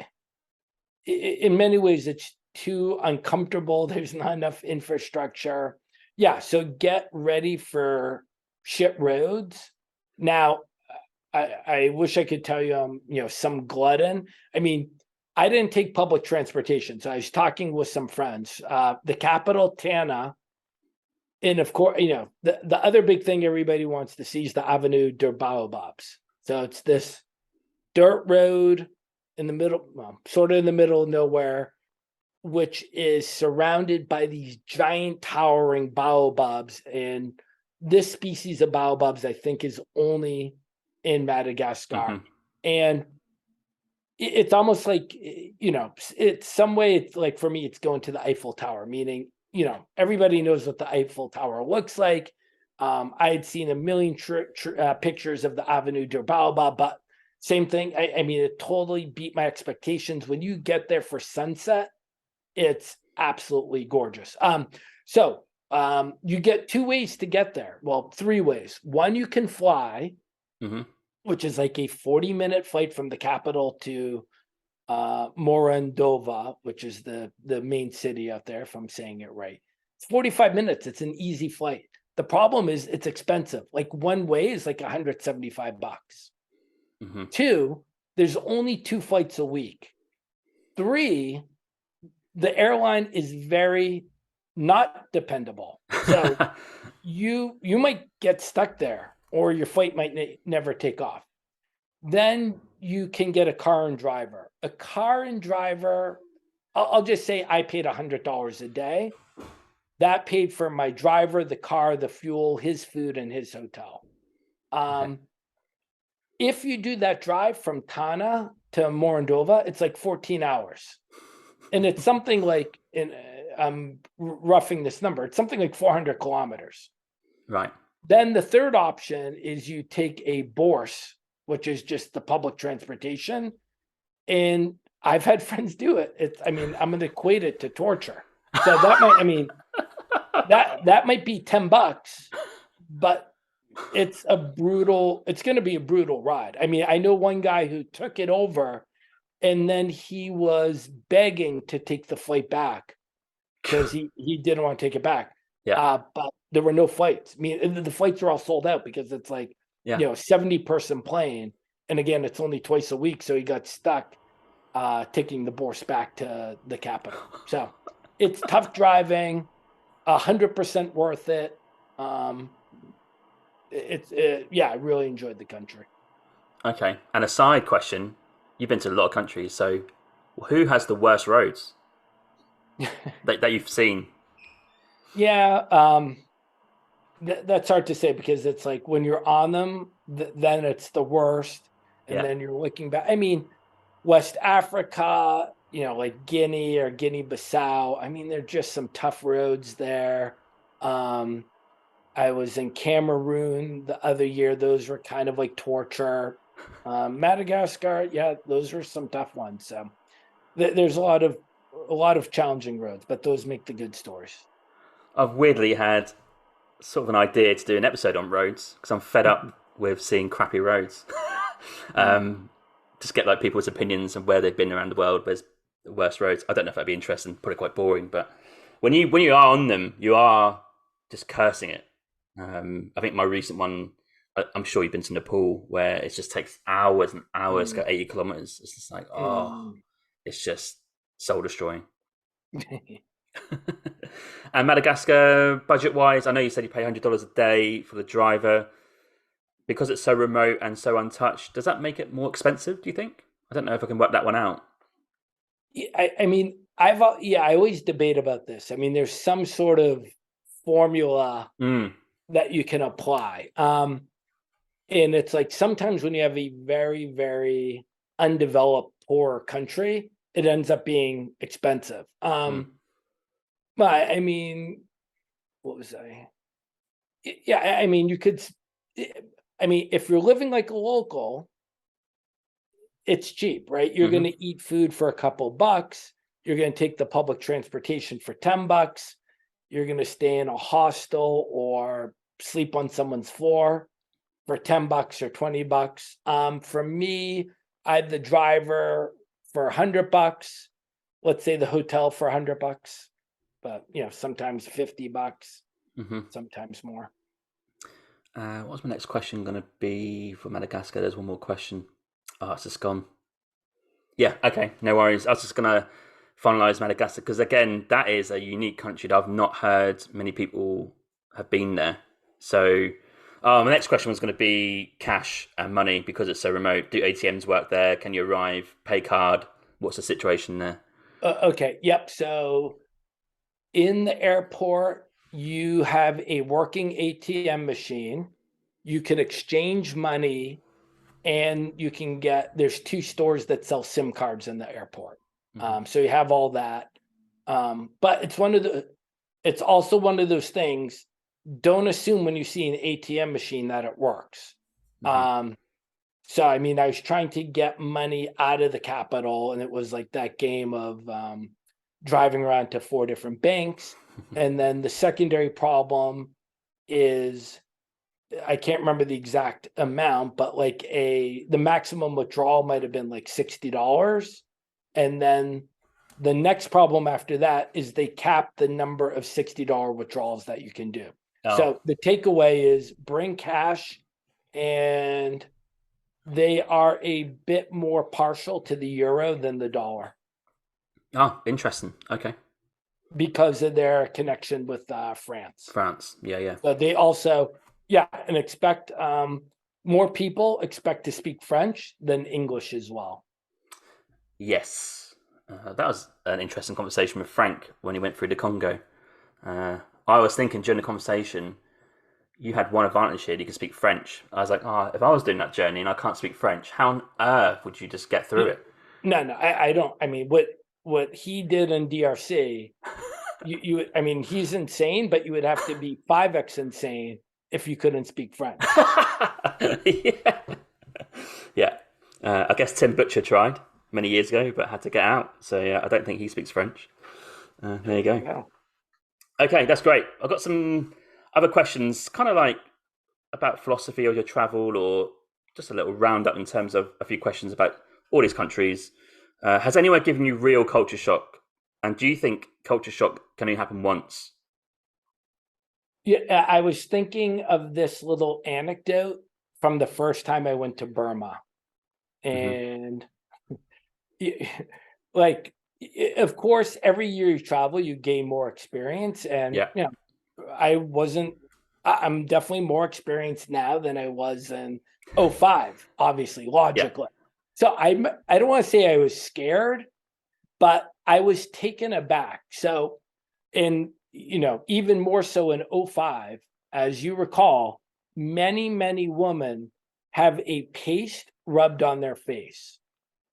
in many ways, it's too uncomfortable. There's not enough infrastructure. Yeah. So get ready for shit roads. Now, I wish I could tell you I'm, some glutton. I mean, I didn't take public transportation. So I was talking with some friends. The capital, Tana, and of course, the other big thing everybody wants to see is the Avenue de Baobabs. So it's this dirt road in the middle, well, sort of in the middle of nowhere, which is surrounded by these giant towering baobabs. And this species of baobabs, I think, is only in Madagascar. And it's almost like, it's some way, it's like, for me, it's going to the Eiffel Tower, meaning, everybody knows what the Eiffel Tower looks like. I had seen a million pictures of the Avenue de Baobab, but same thing. I mean, it totally beat my expectations. When you get there for sunset, it's absolutely gorgeous. So you get 2 ways to get there. Well, 3 ways. One, you can fly, which is like a 40-minute flight from the capital to Morondova, which is the main city out there, if I'm saying it right. It's 45 minutes. It's an easy flight. The problem is it's expensive. Like, one way is like $175. 2, there's only 2 flights a week. 3, the airline is very not dependable. So you might get stuck there, or your flight might never take off. Then you can get a car and driver. A car and driver, I'll just say I paid $100 a day. That paid for my driver, the car, the fuel, his food, and his hotel. If you do that drive from Tana to Morondova, it's like 14 hours. And it's something like, I'm roughing this number, it's something like 400 kilometers. Right. Then the third option is you take a Bourse, which is just the public transportation. And I've had friends do it. I'm going to equate it to torture. So that might, that might be $10, but it's going to be a brutal ride. I know one guy who took it over, and then he was begging to take the flight back because he didn't want to take it back. Yeah. But there were no flights. The flights are all sold out because it's like, 70-person plane. And again, it's only twice a week. So he got stuck taking the Bourse back to the capital. So it's tough driving, 100% worth it. I really enjoyed the country. Okay. And a side question, you've been to a lot of countries, so who has the worst roads that you've seen? Yeah, that's hard to say because it's like when you're on them, then it's the worst. And then you're looking back. West Africa, like Guinea or Guinea-Bissau. There are just some tough roads there. I was in Cameroon the other year. Those were kind of like torture. Madagascar, those were some tough ones. So there's a lot of challenging roads, but those make the good stories. I've weirdly had sort of an idea to do an episode on roads because I'm fed up with seeing crappy roads. Just get like people's opinions of where they've been around the world. Where's the worst roads? I don't know if that'd be interesting. Probably quite boring. But when you are on them, you are just cursing it. I think my recent one, I'm sure you've been to Nepal, where it just takes hours and hours to go 80 kilometers. It's just like, it's just soul destroying. And Madagascar, budget-wise, I know you said you pay $100 a day for the driver. Because it's so remote and so untouched, does that make it more expensive, do you think? I don't know if I can work that one out. I always debate about this. There's some sort of formula that you can apply. And it's like sometimes when you have a very, very undeveloped, poor country, it ends up being expensive. But what was I? Yeah, you could... if you're living like a local, it's cheap, right? You're going to eat food for a couple bucks. You're going to take the public transportation for $10. You're going to stay in a hostel or sleep on someone's floor for $10 or $20. For me, I had the driver for $100. Let's say the hotel for $100, but sometimes $50, sometimes more. What's my next question going to be for Madagascar? There's one more question. Oh, it's just gone. Yeah, okay, no worries. I was just going to finalise Madagascar because, again, that is a unique country that I've not heard many people have been there. So, my next question was going to be cash and money because it's so remote. Do ATMs work there? Can you arrive, pay card? What's the situation there? Okay. Yep. So in the airport, you have a working ATM machine. You can exchange money, and you can there's 2 stores that sell SIM cards in the airport. So you have all that. But it's also one of those things. Don't assume when you see an ATM machine that it works. So, I mean, I was trying to get money out of the capital, and it was like that game of driving around to 4 different banks. And then the secondary problem is I can't remember the exact amount, but like the maximum withdrawal might have been like $60. And then the next problem after that is they cap the number of $60 withdrawals that you can do. Oh. So the takeaway is bring cash, and they are a bit more partial to the euro than the dollar. Oh, interesting. Okay. Because of their connection with France. France. Yeah. So they also, and expect more people expect to speak French than English as well. Yes. That was an interesting conversation with Frank when he went through the Congo. I was thinking during the conversation, you had one advantage here, you could speak French. I was like, if I was doing that journey and I can't speak French, how on earth would you just get through it? No, I don't. I mean, what he did in DRC, I mean, he's insane, but you would have to be 5x insane if you couldn't speak French. Yeah. I guess Tim Butcher tried many years ago, but had to get out. So yeah, I don't think he speaks French. There you go. Yeah. Okay, that's great. I've got some other questions, kind of like about philosophy or your travel, or just a little roundup in terms of a few questions about all these countries. Has anyone given you real culture shock? And do you think culture shock can only happen once? Yeah, I was thinking of this little anecdote from the first time I went to Burma. And like, of course, every year you travel, you gain more experience. And, I'm definitely more experienced now than I was in 2005, obviously, logically. Yeah. So I don't want to say I was scared, but I was taken aback. So, even more so in 2005, as you recall, many women have a paste rubbed on their face.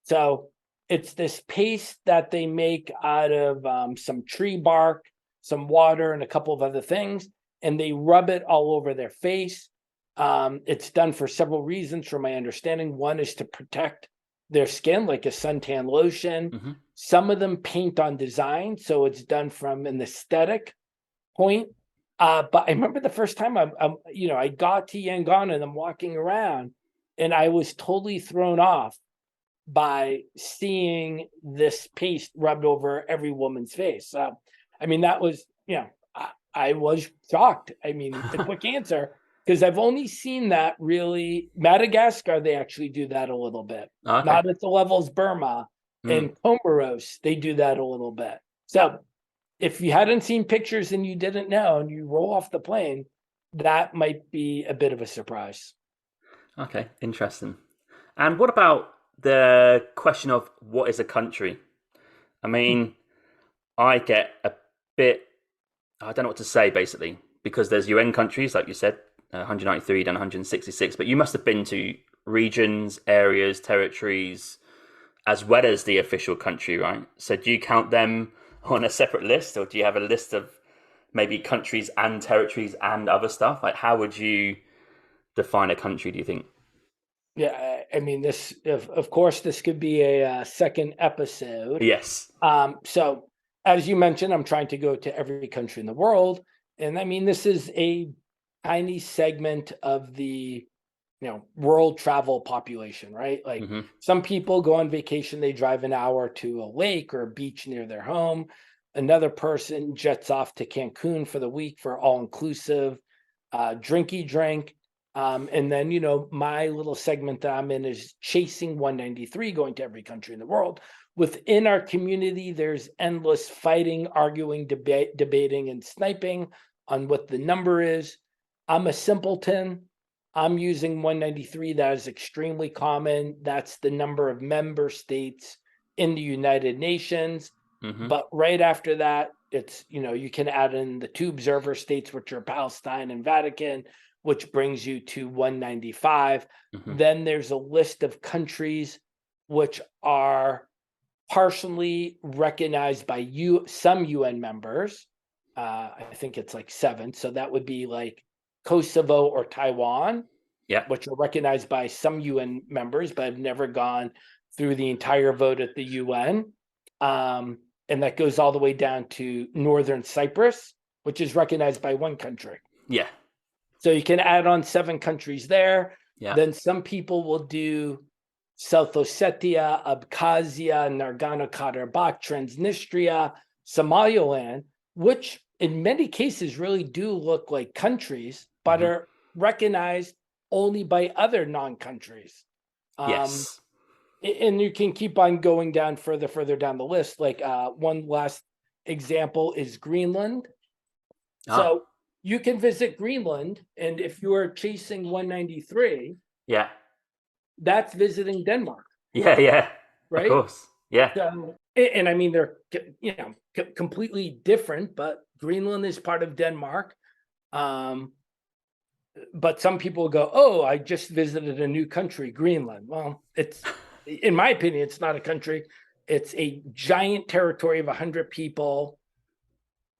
So it's this paste that they make out of some tree bark, some water, and a couple of other things, and they rub it all over their face. It's done for several reasons, from my understanding. One is to protect their skin, like a suntan lotion. Some of them paint on design, so it's done from an aesthetic point. But I remember the first time I got to Yangon and I'm walking around, and I was totally thrown off by seeing this paste rubbed over every woman's face. I mean, that was, I was shocked. I mean, the quick answer, because I've only seen that really, Madagascar, they actually do that a little bit. Okay. Not at the level as Burma. And Comoros, they do that a little bit. So if you hadn't seen pictures and you didn't know, and you roll off the plane, that might be a bit of a surprise. Okay, interesting. And what about the question of what is a country? I mean, I get a bit, I don't know what to say, basically, because there's UN countries, like you said, 193, then 166, but you must have been to regions, areas, territories, as well as the official country, right? So do you count them on a separate list, or do you have a list of maybe countries and territories and other stuff? Like, how would you define a country, do you think? Yeah, I mean, this, of course, this could be a second episode. Yes. So, as you mentioned, I'm trying to go to every country in the world. And I mean, this is a tiny segment of the, world travel population, right? Like some people go on vacation, they drive an hour to a lake or a beach near their home. Another person jets off to Cancun for the week for all-inclusive, drinky drink. And then, you know, my little segment that I'm in is chasing 193, going to every country in the world. Within our community, there's endless fighting, arguing, debating, and sniping on what the number is. I'm a simpleton. I'm using 193. That is extremely common. That's the number of member states in the United Nations. Mm-hmm. But right after that, it's, you know, you can add in the two observer states, which are Palestine and Vatican, which brings you to 195. Mm-hmm. Then there's a list of countries which are partially recognized by some UN members. I think it's like 7. So that would be like Kosovo or Taiwan, which are recognized by some UN members, but have never gone through the entire vote at the UN. And that goes all the way down to Northern Cyprus, which is recognized by one country. Yeah. So you can add on 7 countries there. Yeah. Then some people will do South Ossetia, Abkhazia, Nagorno-Karabakh, Transnistria, Somaliland, which in many cases really do look like countries, but are recognized only by other non-countries. Yes. And you can keep on going down further down the list. Like one last example is Greenland. So you can visit Greenland, and if you are chasing 193, that's visiting Denmark. Yeah, right. Of course, yeah. So, and I mean, they're, you know, completely different, but Greenland is part of Denmark. But some people go, "Oh, I just visited a new country, Greenland." Well, it's, in my opinion, it's not a country. It's a giant territory of 100 people.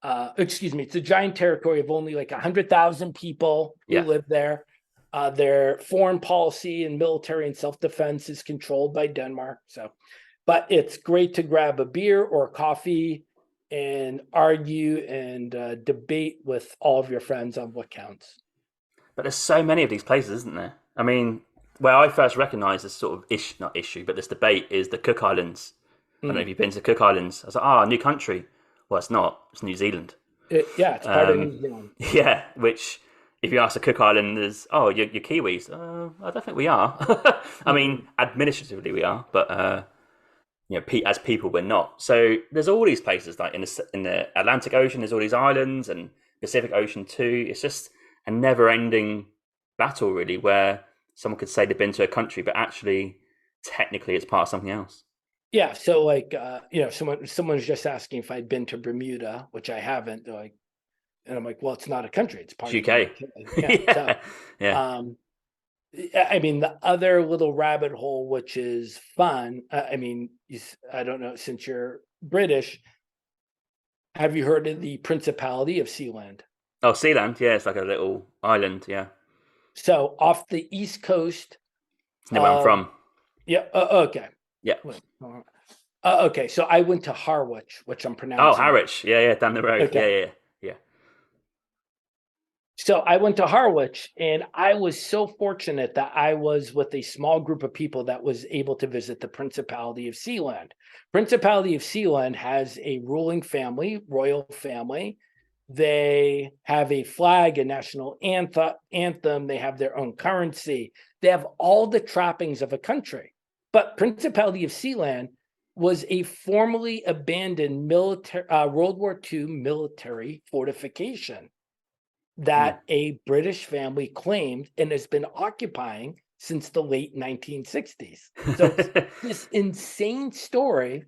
It's a giant territory of only like 100,000 people who live there. Their foreign policy and military and self-defense is controlled by Denmark. So, but it's great to grab a beer or coffee and argue and debate with all of your friends on what counts. But there's so many of these places, isn't there? I mean, where I first recognised this sort of this debate is the Cook Islands. I don't know if you've been to Cook Islands. I was like, a new country. Well, it's not. It's New Zealand. It's part of New Zealand. Yeah, which, if you ask the Cook Islanders, you're Kiwis. I don't think we are. I mean, administratively we are, but you know, as people we're not. So there's all these places, like in the Atlantic Ocean, there's all these islands, and Pacific Ocean too. It's just a never-ending battle, really, where someone could say they've been to a country, but actually, technically, it's part of something else. Yeah, so like you know, someone's just asking if I'd been to Bermuda, which I haven't. They're like, and I'm like, well, it's not a country; it's part of the UK. I mean, the other little rabbit hole, which is fun. I mean, I don't know, since you're British, have you heard of the Principality of Sealand? Oh, Sealand, yeah, it's like a little island, yeah. So off the east coast. It's near where I'm from. Yeah. Okay. Yeah. Okay. So I went to Harwich, which I'm pronouncing. Oh, Harwich. Yeah, down the road. Okay. Yeah. So I went to Harwich, and I was so fortunate that I was with a small group of people that was able to visit the Principality of Sealand. Principality of Sealand has a ruling family, royal family. They have a flag, a national anthem. They have their own currency. They have all the trappings of a country. But Principality of Sealand was a formerly abandoned military World War II military fortification that a British family claimed and has been occupying since the late 1960s. So it's this insane story,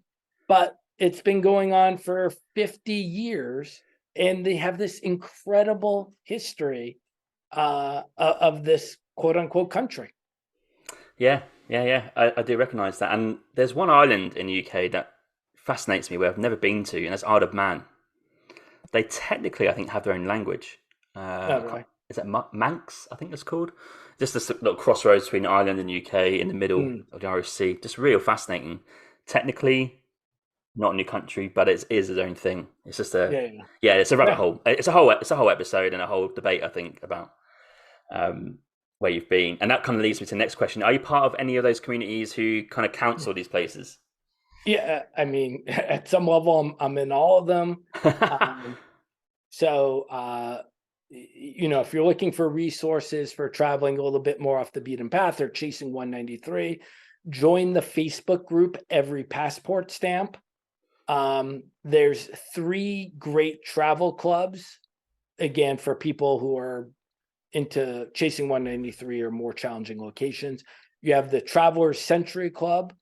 but it's been going on for 50 years, and they have this incredible history of this quote-unquote country. Yeah. I do recognise that. And there's one island in the UK that fascinates me where I've never been to, and that's Isle of Man. They technically, I think, have their own language. Right. Is it Manx, I think it's called? Just this little crossroads between Ireland and UK in the middle of the Irish Sea. Just real fascinating. Technically, not a new country, but it is its own thing. It's just it's a rabbit hole. It's a whole episode and a whole debate, I think, about where you've been. And that kind of leads me to the next question. Are you part of any of those communities who kind of counsel these places? Yeah, I mean, at some level, I'm in all of them. So, if you're looking for resources for traveling a little bit more off the beaten path or chasing 193, join the Facebook group Every Passport Stamp. There's 3 great travel clubs, again, for people who are into chasing 193 or more challenging locations. You have the Travelers Century Club,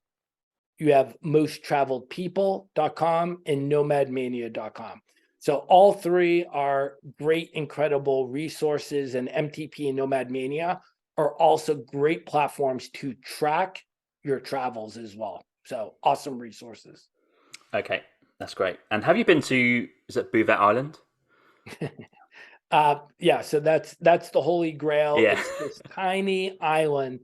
you have mosttraveledpeople.com and nomadmania.com. So all 3 are great, incredible resources, and MTP and Nomad Mania are also great platforms to track your travels as well. So awesome resources. Okay, that's great. And have you been to, is it Bouvet Island? Yeah, so that's the Holy Grail. Yeah. It's this tiny island,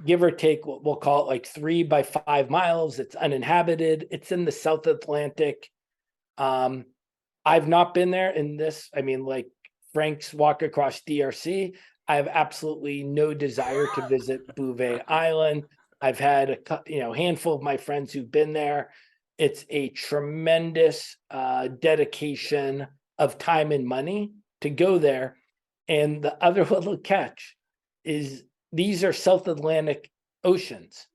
give or take, we'll call it like 3 by 5 miles. It's uninhabited. It's in the South Atlantic. I've not been there in this. I mean, like Frank's walk across DRC. I have absolutely no desire to visit Bouvet Island. I've had a handful of my friends who've been there. It's a tremendous dedication of time and money to go there. And the other little catch is these are South Atlantic oceans.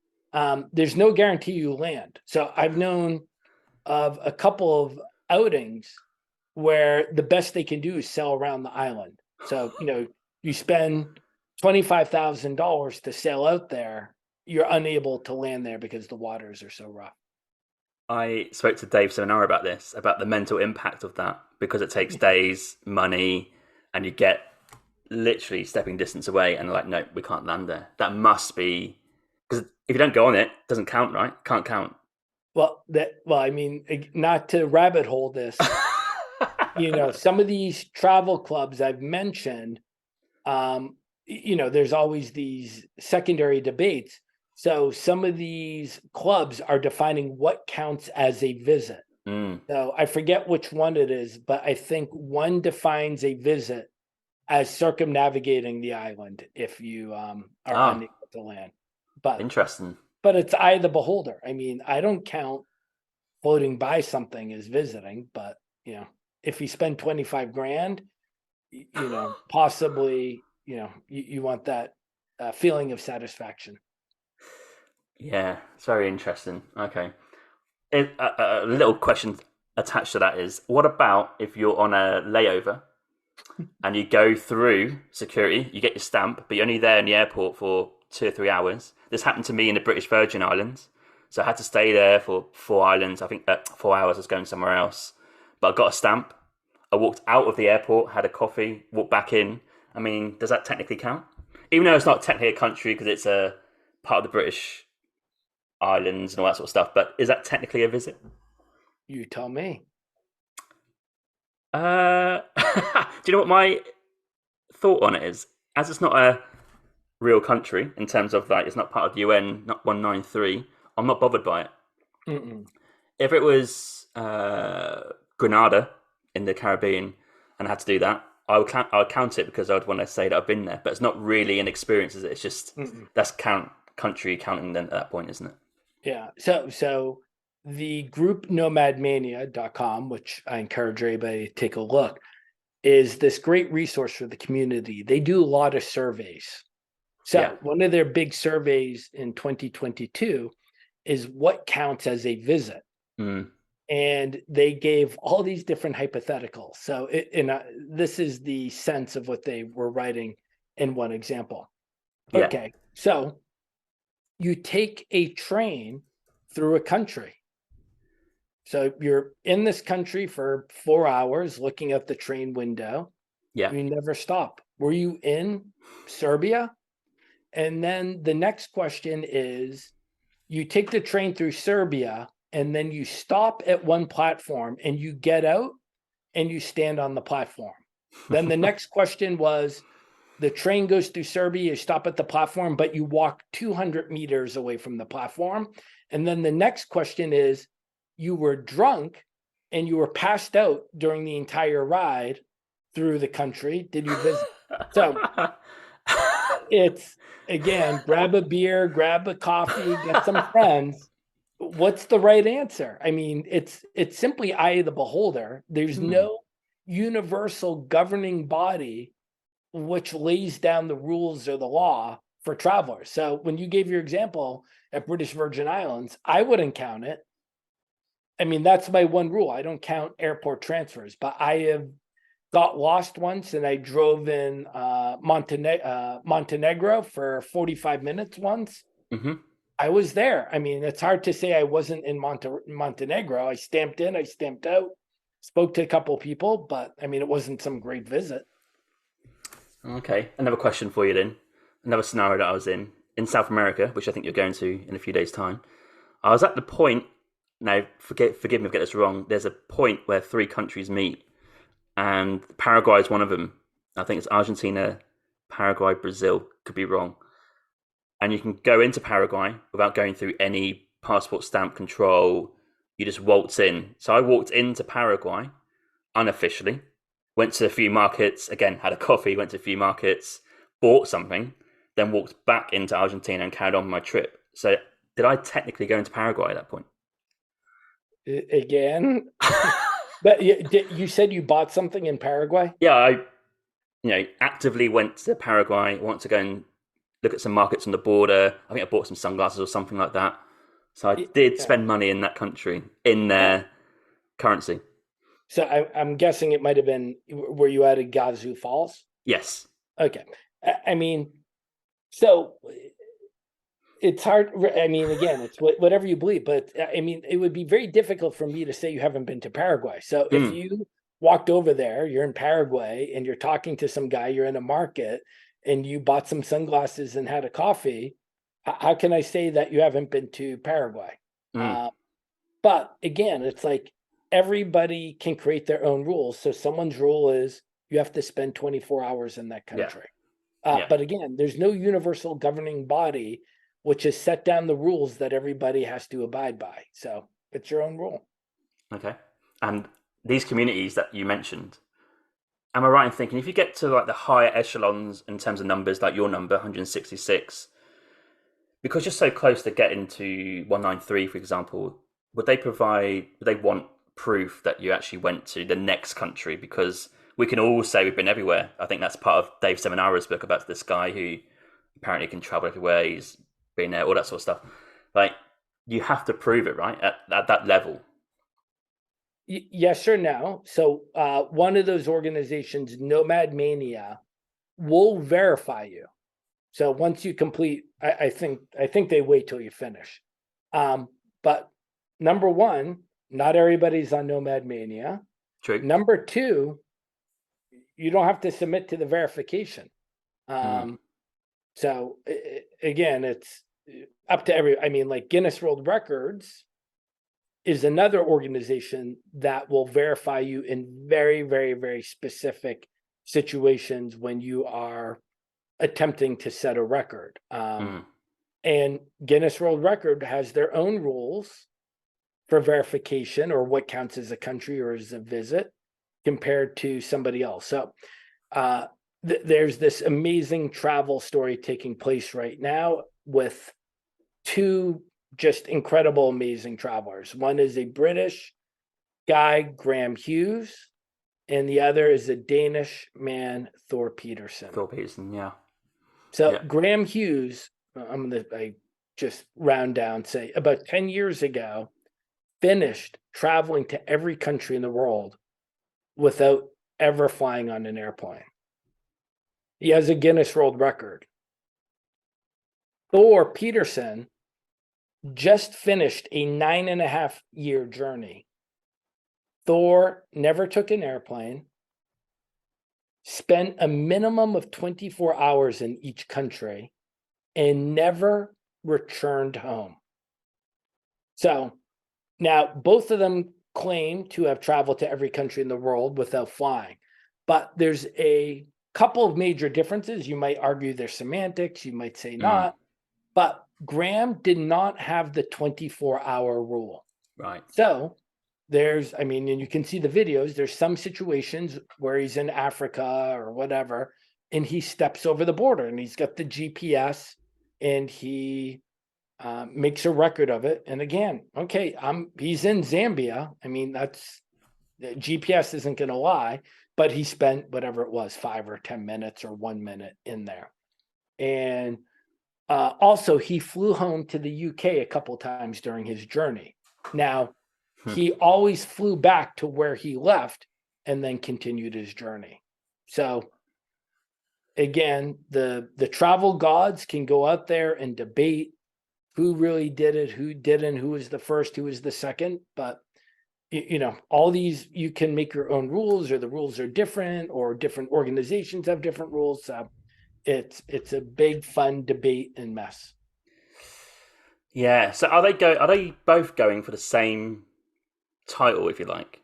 There's no guarantee you land. So I've known of a couple of outings where the best they can do is sail around the island. So, you spend $25,000 to sail out there, you're unable to land there because the waters are so rough. I spoke to Dave Seminara about this, about the mental impact of that, because it takes days, money, and you get literally stepping distance away and like, no, we can't land there. That must be, because if you don't go on it, it doesn't count, right? Can't count. Well, I mean, not to rabbit hole this, some of these travel clubs I've mentioned, there's always these secondary debates. So some of these clubs are defining what counts as a visit. So I forget which one it is, but I think one defines a visit as circumnavigating the island if you are unable to land. But interesting. But it's eye of the beholder. I mean, I don't count floating by something as visiting, but if you spend 25 grand, possibly, you want that feeling of satisfaction. Yeah, it's very interesting. Okay. A little question attached to that is, what about if you're on a layover and you go through security, you get your stamp, but you're only there in the airport for 2 or 3 hours? This happened to me in the British Virgin Islands. So I had to stay there for 4 islands. I think 4 hours I was going somewhere else. But I got a stamp. I walked out of the airport, had a coffee, walked back in. I mean, does that technically count? Even though it's not technically a country because it's a part of the British Islands and all that sort of stuff. But is that technically a visit? You tell me. Do you know what my thought on it is? As it's not a real country in terms of like it's not part of the UN, not 193, I'm not bothered by it. Mm-mm. If it was Grenada in the Caribbean and I had to do that, I would count it because I would want to say that I've been there. But it's not really an experience, is it? It's just that's country counting then at that point, isn't it? Yeah. So the group nomadmania.com, which I encourage everybody to take a look, is this great resource for the community. They do a lot of surveys. So one of their big surveys in 2022 is what counts as a visit. And they gave all these different hypotheticals. So this is the sense of what they were writing in one example. Okay, so you take a train through a country. So you're in this country for 4 hours looking at the train window. Yeah. You never stop. Were you in Serbia? And then the next question is, you take the train through Serbia and then you stop at one platform and you get out and you stand on the platform. Then the next question was, the train goes through Serbia, you stop at the platform, but you walk 200 meters away from the platform. And then the next question is, you were drunk and you were passed out during the entire ride through the country. Did you visit? So it's, again, grab a beer, grab a coffee, get some friends. What's the right answer? I mean, it's simply eye of the beholder. There's no universal governing body which lays down the rules or the law for travelers. So when you gave your example at British Virgin Islands, I wouldn't count it. I mean, that's my one rule. I don't count airport transfers, but I have got lost once and I drove in Montenegro for 45 minutes once. Mm-hmm. I was there. I mean, it's hard to say I wasn't in Montenegro. I stamped in, I stamped out, spoke to a couple of people, but I mean, it wasn't some great visit. Okay, another question for you then. Another scenario that I was in South America, which I think you're going to in a few days' time. I was at the point, now forgive me if I get this wrong, there's a point where 3 countries meet, and Paraguay is one of them. I think it's Argentina, Paraguay, Brazil, could be wrong. And you can go into Paraguay without going through any passport stamp control. You just waltz in. So I walked into Paraguay unofficially, went to a few markets, again, had a coffee, went to a few markets, bought something, then walked back into Argentina and carried on my trip. So did I technically go into Paraguay at that point? Again? But you said you bought something in Paraguay? Yeah, I actively went to Paraguay, want to go and look at some markets on the border. I think I bought some sunglasses or something like that. So I did spend money in that country, in their currency. So I'm guessing it might have been, were you at Iguazu Falls? Yes. Okay. I mean, so it's hard. I mean, again, it's whatever you believe, but I mean, it would be very difficult for me to say you haven't been to Paraguay. So if you walked over there, you're in Paraguay and you're talking to some guy, you're in a market and you bought some sunglasses and had a coffee, how can I say that you haven't been to Paraguay? But again, it's like everybody can create their own rules. So someone's rule is you have to spend 24 hours in that country. But again, there's no universal governing body which has set down the rules that everybody has to abide by. So it's your own rule. Okay. And these communities that you mentioned, am I right in thinking if you get to like the higher echelons in terms of numbers, like your number, 166, because you're so close to getting to 193, for example, would they want proof that you actually went to the next country? Because we can all say we've been everywhere. I think that's part of Dave Seminara's book about this guy who apparently can travel everywhere. He's been there, all that sort of stuff. Like, you have to prove it, right? At that level. Yes or no. So one of those organizations, Nomad Mania, will verify you. So once you complete, I think they wait till you finish. But number one, not everybody's on Nomad Mania. True. Number two, you don't have to submit to the verification. So again, it's up to I mean, like Guinness World Records is another organization that will verify you in very, very, very specific situations when you are attempting to set a record. And Guinness World Record has their own rules for verification or what counts as a country or as a visit compared to somebody else. So there's this amazing travel story taking place right now with 2 just incredible, amazing travelers. One is a British guy, Graham Hughes, and the other is a Danish man, Thor Peterson. Yeah. So Graham Hughes, I just round down, say about 10 years ago, finished traveling to every country in the world without ever flying on an airplane. He has a Guinness World Record. Thor Peterson just finished a 9.5-year journey. Thor never took an airplane, spent a minimum of 24 hours in each country, and never returned home. So now both of them claim to have traveled to every country in the world without flying, but there's a couple of major differences. You might argue they're semantics, you might say not, but Graham did not have the 24-hour rule. Right. So and you can see the videos, there's some situations where he's in Africa or whatever, and he steps over the border and he's got the GPS and he makes a record of it. And again, okay, he's in Zambia. I mean, the GPS isn't going to lie, but he spent whatever it was, 5 or 10 minutes or 1 minute in there. And also, he flew home to the UK a couple times during his journey. Now, he always flew back to where he left and then continued his journey. So, again, the travel gods can go out there and debate who really did it, who didn't, who was the first, who was the second. But, all these, you can make your own rules, or the rules are different, or different organizations have different rules. So it's a big fun debate and mess. Yeah. So are they both going for the same title, if you like,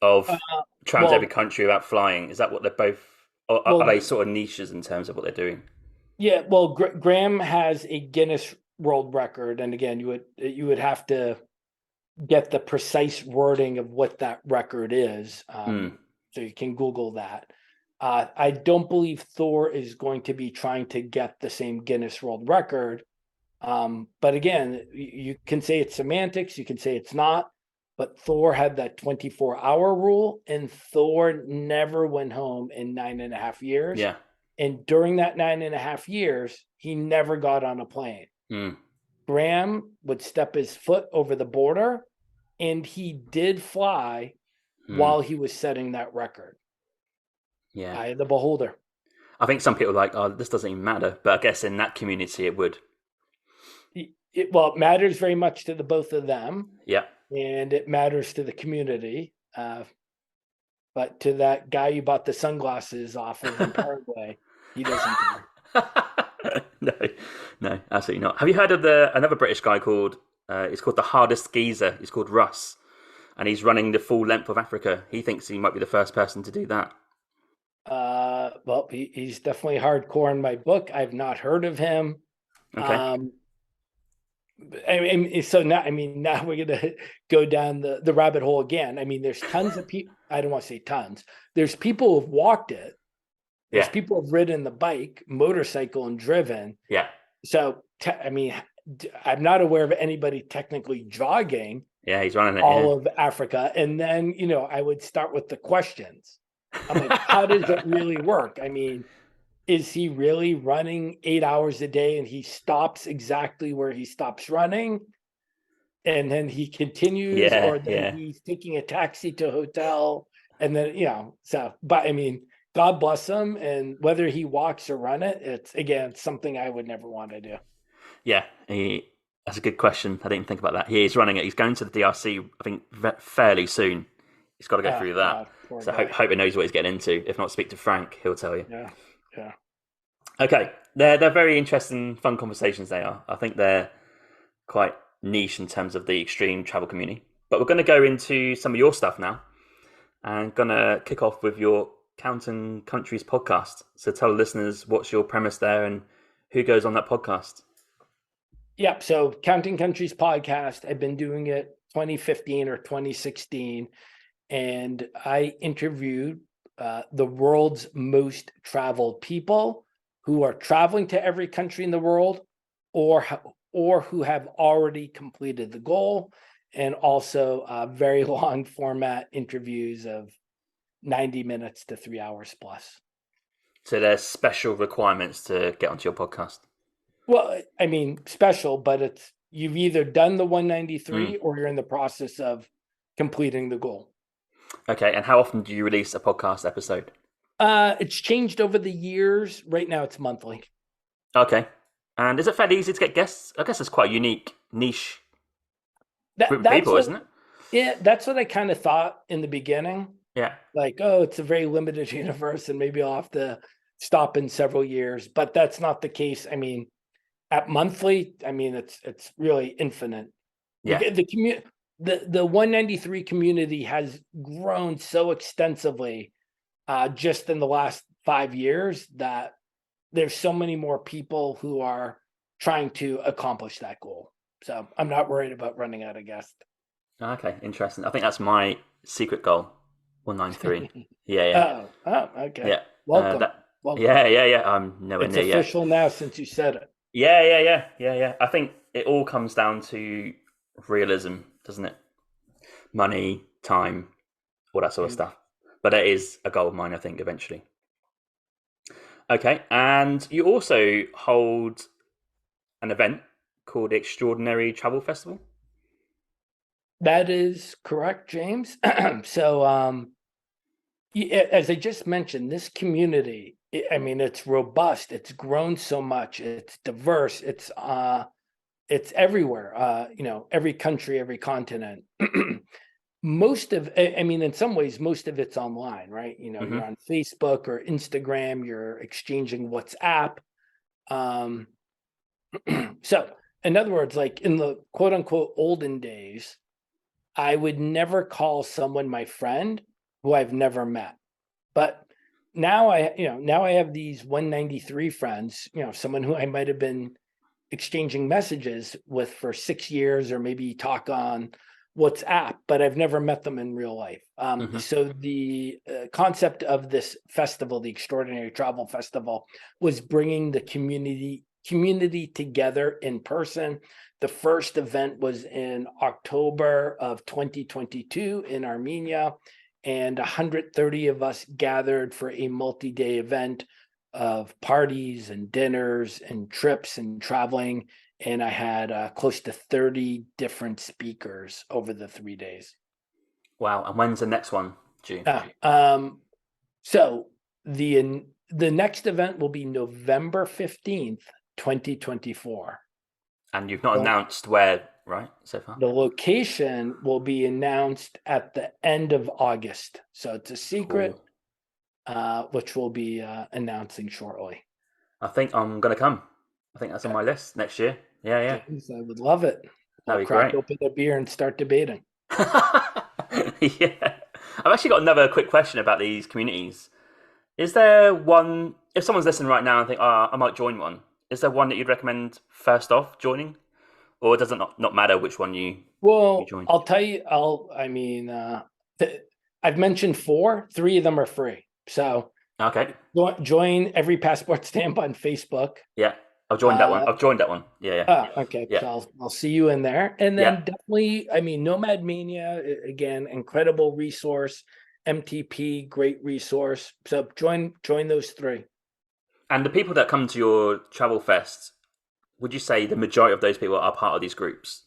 of travel to every country without flying? Is that what they're both, or are they sort of niches in terms of what they're doing? Yeah, well, Graham has a Guinness World Record, and again, you would have to get the precise wording of what that record is. So you can Google that. I don't believe Thor is going to be trying to get the same Guinness World Record. But again, you can say it's semantics, you can say it's not, but Thor had that 24-hour rule, and Thor never went home in 9.5 years. Yeah. And during that 9.5 years, he never got on a plane. Graham would step his foot over the border, and he did fly while he was setting that record. Yeah. Eye of the beholder. I think some people are like, oh, this doesn't even matter. But I guess in that community, it would. It matters very much to the both of them. Yeah. And it matters to the community. But to that guy you bought the sunglasses off of in Paraguay, he doesn't care. No, absolutely not. Have you heard of another British guy called, he's called the Hardest Geezer. He's called Russ. And he's running the full length of Africa. He thinks he might be the first person to do that. He's definitely hardcore in my book. I've not heard of him. Okay. Now we're going to go down the rabbit hole again. I mean, there's tons of people. I don't want to say tons. There's people who've walked it. There's people who've ridden the bike, motorcycle, and driven. Yeah. So, I'm not aware of anybody technically jogging. Yeah, he's running it. All of Africa. And then, I would start with the questions. I'm like, how does it really work? I mean, is he really running 8 hours a day and he stops exactly where he stops running? And then he continues, or then he's taking a taxi to a hotel. And then, but I mean, God bless him. And whether he walks or run it, it's, again, something I would never want to do. Yeah, that's a good question. I didn't think about that. He's running it. He's going to the DRC, I think, fairly soon. He's got to go through that. So hope he knows what he's getting into. If not, speak to Frank. He'll tell you. Yeah. Okay. They're very interesting, fun conversations they are. I think they're quite niche in terms of the extreme travel community. But we're going to go into some of your stuff now. And going to kick off with your Counting Countries podcast. So tell the listeners what's your premise there and who goes on that podcast. Yep. So Counting Countries podcast, I've been doing it 2015 or 2016. And I interviewed the world's most traveled people who are traveling to every country in the world, or who have already completed the goal, and also very long format interviews of 90 minutes to 3 hours plus. So there's special requirements to get onto your podcast. Well, I mean, special, but you've either done the 193 or you're in the process of completing the goal. Okay, and how often do you release a podcast episode? It's changed over the years. Right now, it's monthly. Okay, and is it fairly easy to get guests? I guess it's quite a unique niche group of people, isn't it? Yeah, that's what I kind of thought in the beginning. Yeah, like, oh, it's a very limited universe, and maybe I'll have to stop in several years. But that's not the case. I mean, at monthly, I mean, it's really infinite. Yeah, the 193 community has grown so extensively just in the last 5 years that there's so many more people who are trying to accomplish that goal. So I'm not worried about running out of guests. Okay, interesting. I think that's my secret goal, 193. Yeah. Oh, okay. Yeah. Welcome. Yeah. I'm nowhere near yet. It's official now since you said it. Yeah. I think it all comes down to realism, doesn't it? Money, time, all that sort of stuff. but that is a goal of mine, I think, eventually. Okay, and you also hold an event called the Extraordinary Travel Festival. That is correct, James. So, as I just mentioned, this community, I mean, it's robust. It's grown so much. It's diverse. It's everywhere. Every country, every continent. I mean, in some ways, most of it's online, right? Hmm. You're on Facebook or Instagram. You're exchanging WhatsApp. Um, so, in other words, like in the quote unquote olden days, I would never call someone my friend who I've never met. But now I have these 193 friends, someone who I might have been exchanging messages with for 6 years, or maybe talk on WhatsApp, but I've never met them in real life. Hmm. So the concept of this festival, the Extraordinary Travel Festival, was bringing the community together in person. The first event was in October of 2022 in Armenia, and 130 of us gathered for a multi-day event of parties and dinners and trips and traveling. And I had close to 30 different speakers over the 3 days. Wow, and when's the next one, June? Uh, um, so the next event will be November 15th, 2024. And you've not So announced where, right, so far? the location will be announced at the end of August. So it's a secret, Cool. which we'll be announcing shortly. I think I'm going to come. I think that's on my list next year. Yeah, yeah. James, I would love it. We'll That'd be crack great. open a beer and start debating. Yeah. I've actually got another quick question about these communities. Is there one, if someone's listening right now and think, oh, I might join one, is there one that you'd recommend first off joining? Or does it not matter which one you Well, join? I'll tell you, I've mentioned four, three of them are free. So Okay. join Every Passport Stamp on Facebook. Yeah. I've joined that one. I've joined that one. Yeah, yeah. Okay. Yeah. So I'll see you in there. And Yeah. then definitely, Nomad Mania, again, incredible resource. MTP, great resource. So join those three. And the people that come to your travel fest, would you say the majority of those people are part of these groups?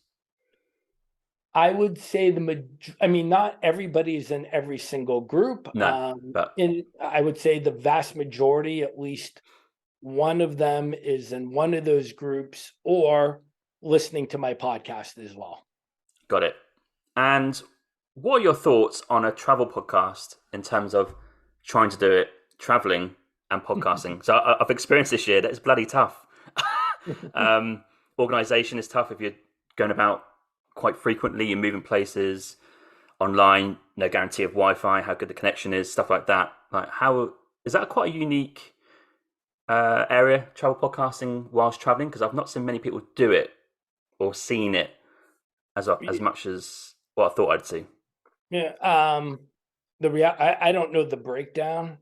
I would say not everybody's in every single group. No, but I would say the vast majority, at least one of them, is in one of those groups or listening to my podcast as well. got it. And what are your thoughts on a travel podcast in terms of trying to do it, traveling and podcasting? So I've experienced this year that it's bloody tough. Organization is tough if you're going about quite frequently, you're moving places online, no guarantee of Wi-Fi, how good the connection is, stuff like that. Like, how is that quite a unique area, travel podcasting whilst traveling? Because I've not seen many people do it or seen it as much as what I thought I'd see. Yeah. I don't know the breakdown,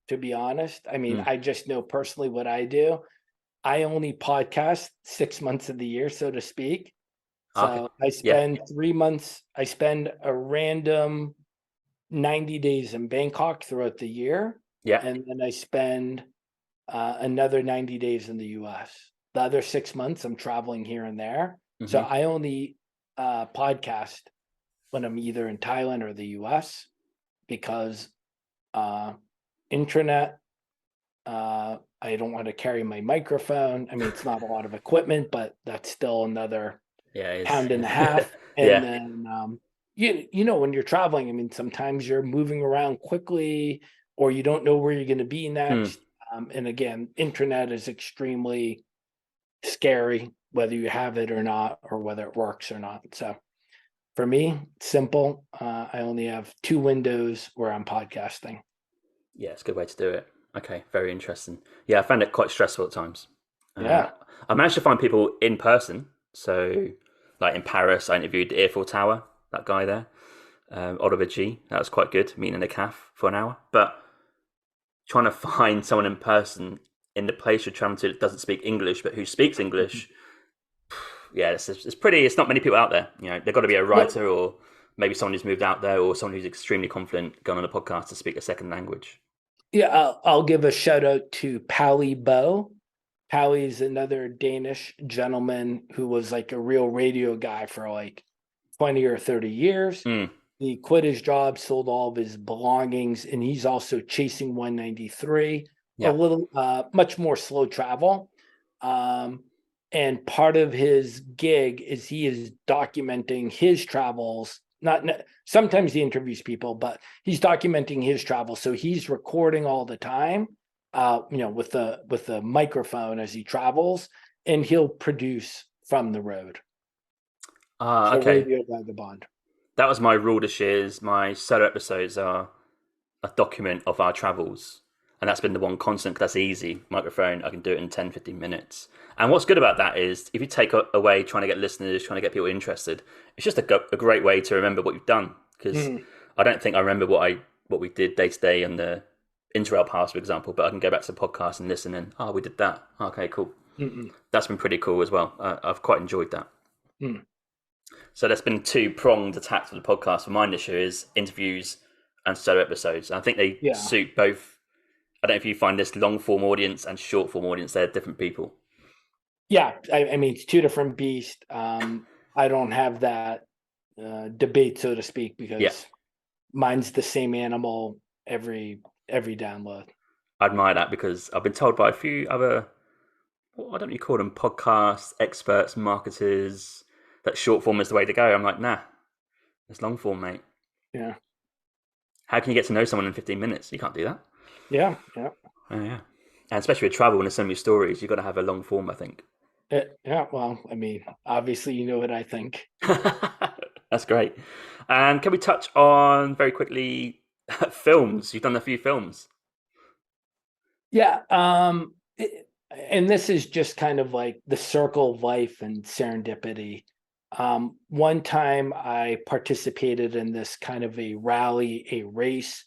to be honest. I just know personally what I do. I only podcast 6 months of the year, so to speak. So Okay. I spend 3 months. I spend a random 90 days in Bangkok throughout the year. Yeah. And then I spend another 90 days in the US. The other 6 months, I'm traveling here and there. Mm-hmm. So I only podcast when I'm either in Thailand or the US, because intranet, I don't want to carry my microphone. It's not a lot of equipment, but that's still another pound and a half. And then, when you're traveling, sometimes you're moving around quickly, or you don't know where you're going to be next. And again, intranet is extremely scary, whether you have it or not, or whether it works or not. So for me, it's simple. I only have 2 windows where I'm podcasting. Yeah, it's a good way to do it. Okay, very interesting. Yeah, I found it quite stressful at times. Yeah. I managed to find people in person. So, like in Paris, I interviewed the Eiffel Tower, that guy there, Oliver G. That was quite good, meeting in a cafe for an hour. But trying to find someone in person in the place you're traveling to that doesn't speak English, but who speaks English, yeah, it's not many people out there. They've got to be a writer or maybe someone who's moved out there or someone who's extremely confident going on a podcast to speak a second language? Yeah, I'll give a shout out to Pally Bo. Pally's another Danish gentleman who was like a real radio guy for like 20 or 30 years. Mm, He quit his job, sold all of his belongings, and he's also chasing 193, a yeah. little much more slow travel. And part of his gig is he is documenting his travels. Not sometimes he interviews people, but he's documenting his travels. So he's recording all the time, with the microphone as he travels, and he'll produce from the road. So Okay. Radio Vagabond. That was my rule this year's. My solo episodes are a document of our travels. And that's been the one constant because that's easy. Microphone, I can do it in 10, 15 minutes. And what's good about that is if you take away trying to get listeners, trying to get people interested, it's just a great way to remember what you've done. Because I don't think I remember what we did day to day on the Interrail pass, for example, but I can go back to the podcast and listen and, we did that. Okay, cool. That's been pretty cool as well. I've quite enjoyed that. So there's been two-pronged attack to the podcast for mine this year is interviews and solo episodes. And I think they suit both. I don't know if you find this long-form audience and short-form audience, they're different people. Yeah, I mean, it's two different beasts. I don't have that debate, so to speak, because mine's the same animal every download. I admire that because I've been told by a few other, I don't know you call them, podcasts, experts, marketers, that short form is the way to go. I'm like, nah, it's long form, mate. Yeah. How can you get to know someone in 15 minutes? You can't do that. Yeah. Oh, yeah. And especially with travel and there's so many stories, you've got to have a long form, I think. Yeah, well, I mean, obviously you know what I think. That's great. And can we touch on, very quickly, films? You've done a few films. Yeah. And this is just kind of like the circle of life and serendipity. One time I participated in this kind of a rally, a race,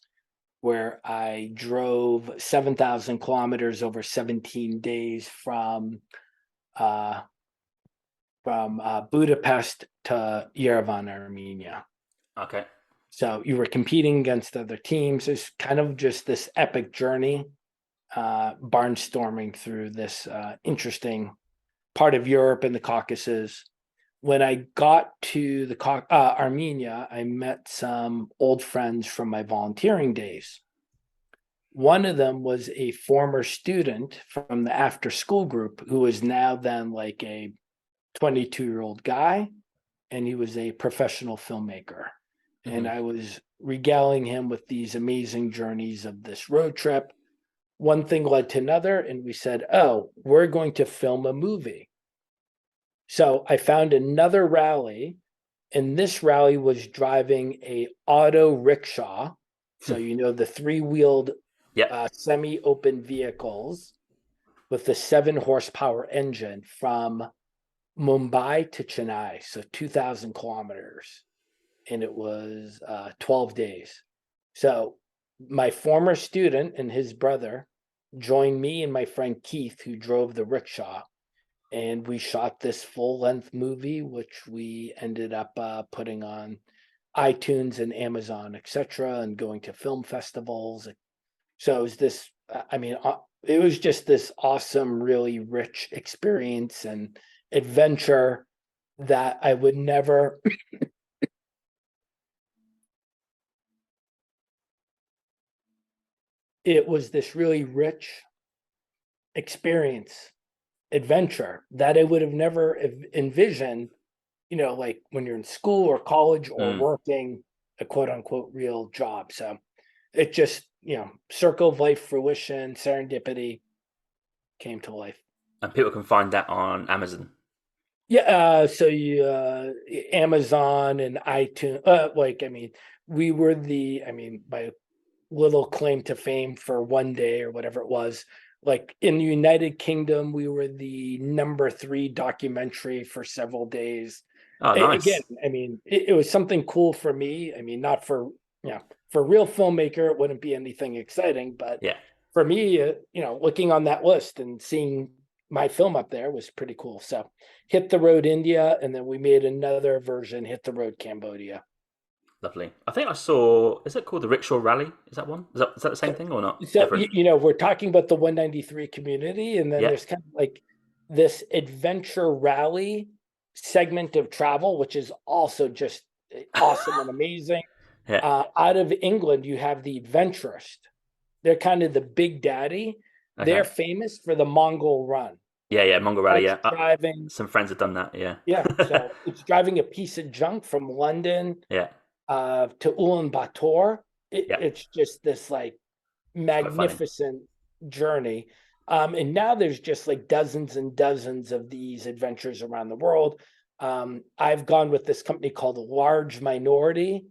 where I drove 7,000 kilometers over 17 days from Budapest to Yerevan, Armenia. Okay. So you were competing against other teams. It's kind of just this epic journey, barnstorming through this interesting part of Europe and the Caucasus. When I got to the Armenia, I met some old friends from my volunteering days. One of them was a former student from the after school group who is now then like a 22-year-old guy, and he was a professional filmmaker. And I was regaling him with these amazing journeys of this road trip. One thing led to another, and we said, we're going to film a movie. So I found another rally, and this rally was driving a auto rickshaw. So, the three-wheeled semi-open vehicles with the 7-horsepower engine from Mumbai to Chennai. So 2,000 kilometers. And it was 12 days. So my former student and his brother joined me and my friend Keith, who drove the rickshaw. And we shot this full-length movie, which we ended up putting on iTunes and Amazon, etc., and going to film festivals. So it was this, it was just this awesome, really rich experience and adventure that I would never... It was this really rich experience, adventure that I would have never envisioned, like when you're in school or college or working a quote unquote real job. So it just, circle of life, fruition, serendipity came to life. And people can find that on Amazon. Yeah. So Amazon and iTunes, we were my little claim to fame for one day or whatever it was, like in the United Kingdom, we were the number 3 documentary for several days. Oh, nice. Again, it was something cool for me. Not for, for a real filmmaker, it wouldn't be anything exciting, but for me, looking on that list and seeing my film up there was pretty cool. So Hit the Road India, and then we made another version, Hit the Road Cambodia. Lovely. I think I saw. Is it called the Rickshaw Rally? Is that one? Is that the same thing or not? So, Different. we're talking about the 193 community, and then Yeah. there's kind of like this adventure rally segment of travel, which is also just awesome and amazing. Yeah. Out of England, you have the Adventurist. They're kind of the big daddy. They're Okay. famous for the Mongol Run. Yeah. Yeah. Mongol Rally. That's Yeah. driving, Some friends have done that. Yeah. yeah. So it's driving a piece of junk from London Yeah. to Ulaanbaatar. Yeah. It's just this like It's quite funny. magnificent journey. And now there's just like dozens and dozens of these adventures around the world. I've gone with this company called Large Minority,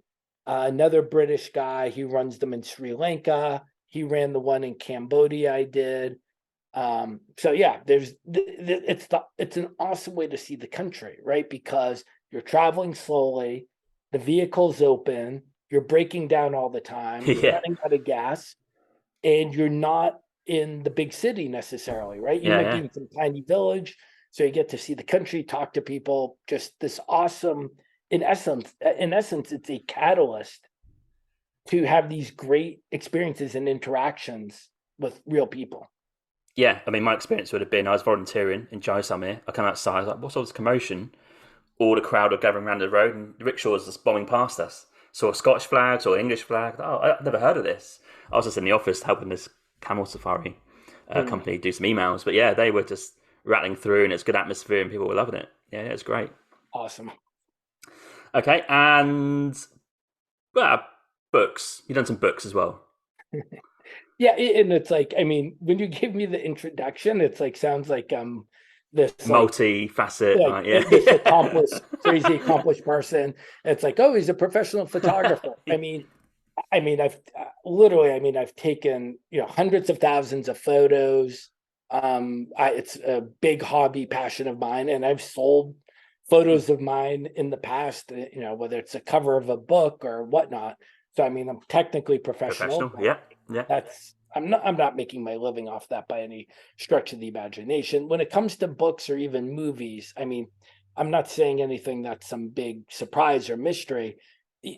another British guy. He runs them in Sri Lanka. He ran the one in Cambodia I did. So yeah, it's an awesome way to see the country, right? Because you're traveling slowly, the vehicle's open, you're breaking down all the time, you're Yeah. running out of gas, and you're not in the big city necessarily, right? You Yeah. might be Yeah. in some tiny village, so you get to see the country, talk to people, just this awesome, in essence, it's a catalyst to have these great experiences and interactions with real people. Yeah, I mean, my experience would have been I was volunteering in Jaisalmer. I come outside, I was like, what's all this commotion? All the crowd are gathering around the road, and the rickshaws just bombing past us. Saw a Scottish flag, saw an English flag. Oh, I've never heard of this. I was just in the office helping this camel safari company do some emails. But yeah, they were just rattling through, and it's good atmosphere, and people were loving it. Yeah, it's great. Awesome. Okay, and books. You've done some books as well. Yeah, and it's like, I mean, when you give me the introduction, it's like sounds like this Multi-facet, like yeah. this accomplished, crazy accomplished person. It's like, oh, he's a professional photographer. I've taken hundreds of thousands of photos. It's a big hobby, passion of mine, and I've sold photos of mine in the past. Whether it's a cover of a book or whatnot. So I mean, I'm technically professional. Yeah, yeah. I'm not making my living off that by any stretch of the imagination. When it comes to books or even movies, I mean, I'm not saying anything that's some big surprise or mystery.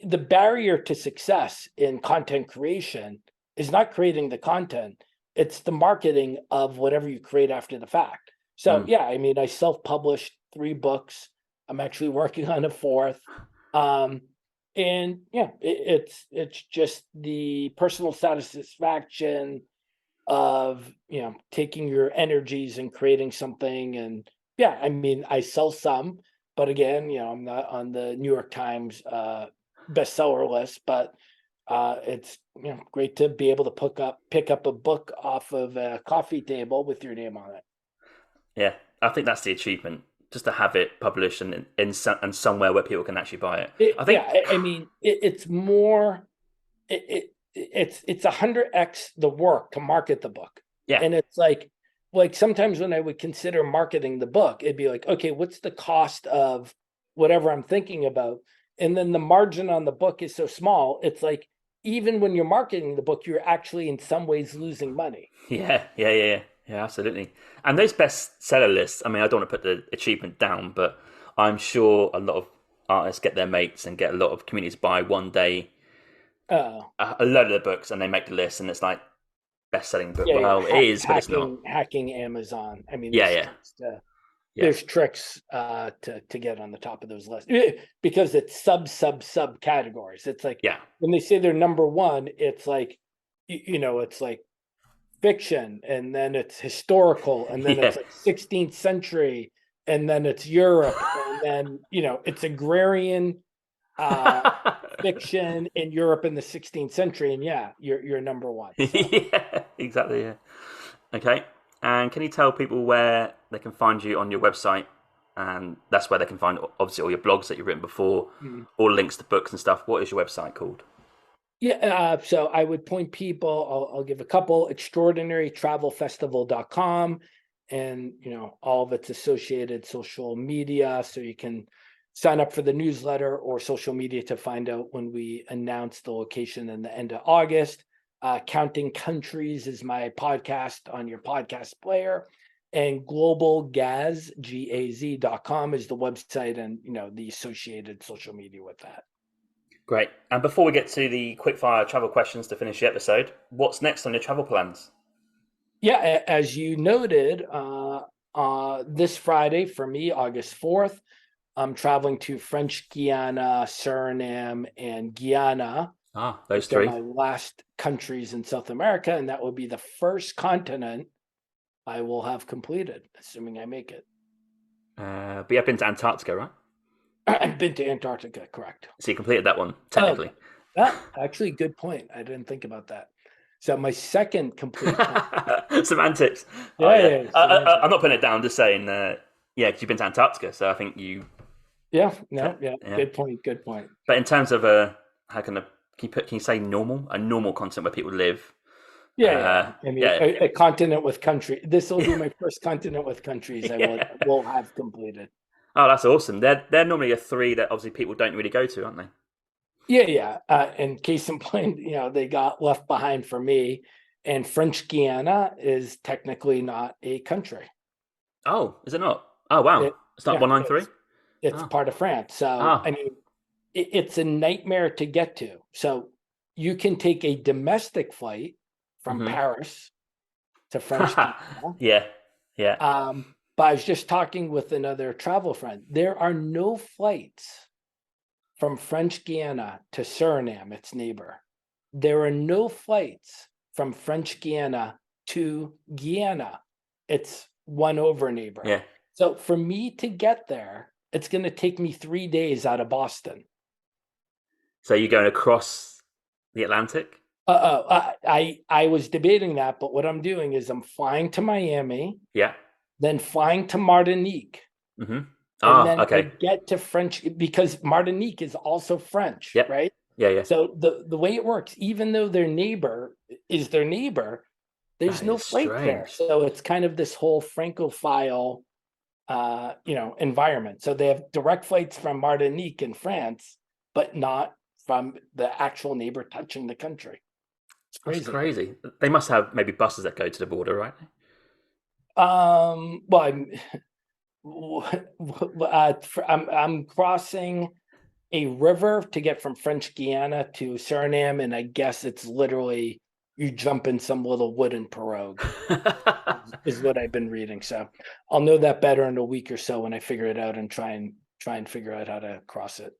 The barrier to success in content creation is not creating the content, it's the marketing of whatever you create after the fact. So yeah, I mean, I self-published 3 books. I'm actually working on a 4th. And yeah, it's just the personal satisfaction of taking your energies and creating something. And yeah, I mean, I sell some, but again, I'm not on the New York Times bestseller list. But it's great to be able to pick up a book off of a coffee table with your name on it. Yeah, I think that's the achievement, just to have it published and somewhere where people can actually buy it. I think. Yeah, I mean, it's more. It's 100x the work to market the book. Yeah, And it's like sometimes when I would consider marketing the book, it'd be like, okay, what's the cost of whatever I'm thinking about? And then the margin on the book is so small. It's like, even when you're marketing the book, you're actually in some ways losing money. yeah, absolutely. And those bestseller lists, I mean, I don't want to put the achievement down, but I'm sure a lot of artists get their mates and get a lot of communities buy one day a load of the books, and they make the list, and it's like best-selling book. Yeah, well, it is, but it's not. Hacking Amazon. I mean, there's tricks to get on the top of those lists because it's sub categories. It's like when they say they're number 1, it's like it's like fiction, and then it's historical, and then it's like 16th century, and then it's Europe, and then it's agrarian fiction in Europe in the 16th century, and you're number 1. So. Yeah, exactly. Yeah. Okay. And can you tell people where they can find you on your website? And that's where they can find, obviously, all your blogs that you've written before, all links to books and stuff. What is your website called? Yeah, so I would point people, I'll give a couple, extraordinarytravelfestival.com, and, all of its associated social media. So you can sign up for the newsletter or social media to find out when we announce the location in the end of August. Counting Countries is my podcast on your podcast player, and globalgaz.com is the website, and the associated social media with that. Great. And before we get to the quickfire travel questions to finish the episode, what's next on your travel plans? Yeah, as you noted, this Friday for me, August 4th, I'm traveling to French Guiana, Suriname, and Guyana. Those They're three. my last countries in South America, and that will be the first continent I will have completed, assuming I make it. But you've been to Antarctica, right? I've been to Antarctica, correct. So you completed that one, technically. Actually, good point. I didn't think about that. So my second complete Semantics. Yeah. I'm not putting it down, just saying, because you've been to Antarctica, so I think you... Yeah. Good point. But in terms of, how can you say normal? A normal continent where people live. A continent with country. This will be my first continent with countries I will have completed. Oh, that's awesome. They're normally a three that obviously people don't really go to, aren't they? Yeah. And case in point, they got left behind for me. And French Guiana is technically not a country. Oh, is it not? Oh, wow. It's not 193? It's part of France. So, I mean, it's a nightmare to get to. So you can take a domestic flight from Paris to French Guiana. Yeah. But I was just talking with another travel friend. There are no flights from French Guiana to Suriname, its neighbor. There are no flights from French Guiana to Guyana, its one over neighbor. Yeah. So for me to get there, it's going to take me 3 days out of Boston. So you're going across the Atlantic? I was debating that, but what I'm doing is I'm flying to Miami. Yeah. Then flying to Martinique. Mm-hmm. And then I get to French, because Martinique is also French, right? Yeah. So the way it works, even though their neighbor is their neighbor, there's no flight there. So it's kind of this whole Francophile, environment. So they have direct flights from Martinique in France, but not from the actual neighbor touching the country. It's crazy. That's crazy. They must have maybe buses that go to the border, right? I'm crossing a river to get from French Guiana to Suriname, and I guess it's literally you jump in some little wooden pirogue is what I've been reading. So I'll know that better in a week or so when I figure it out and try and figure out how to cross it.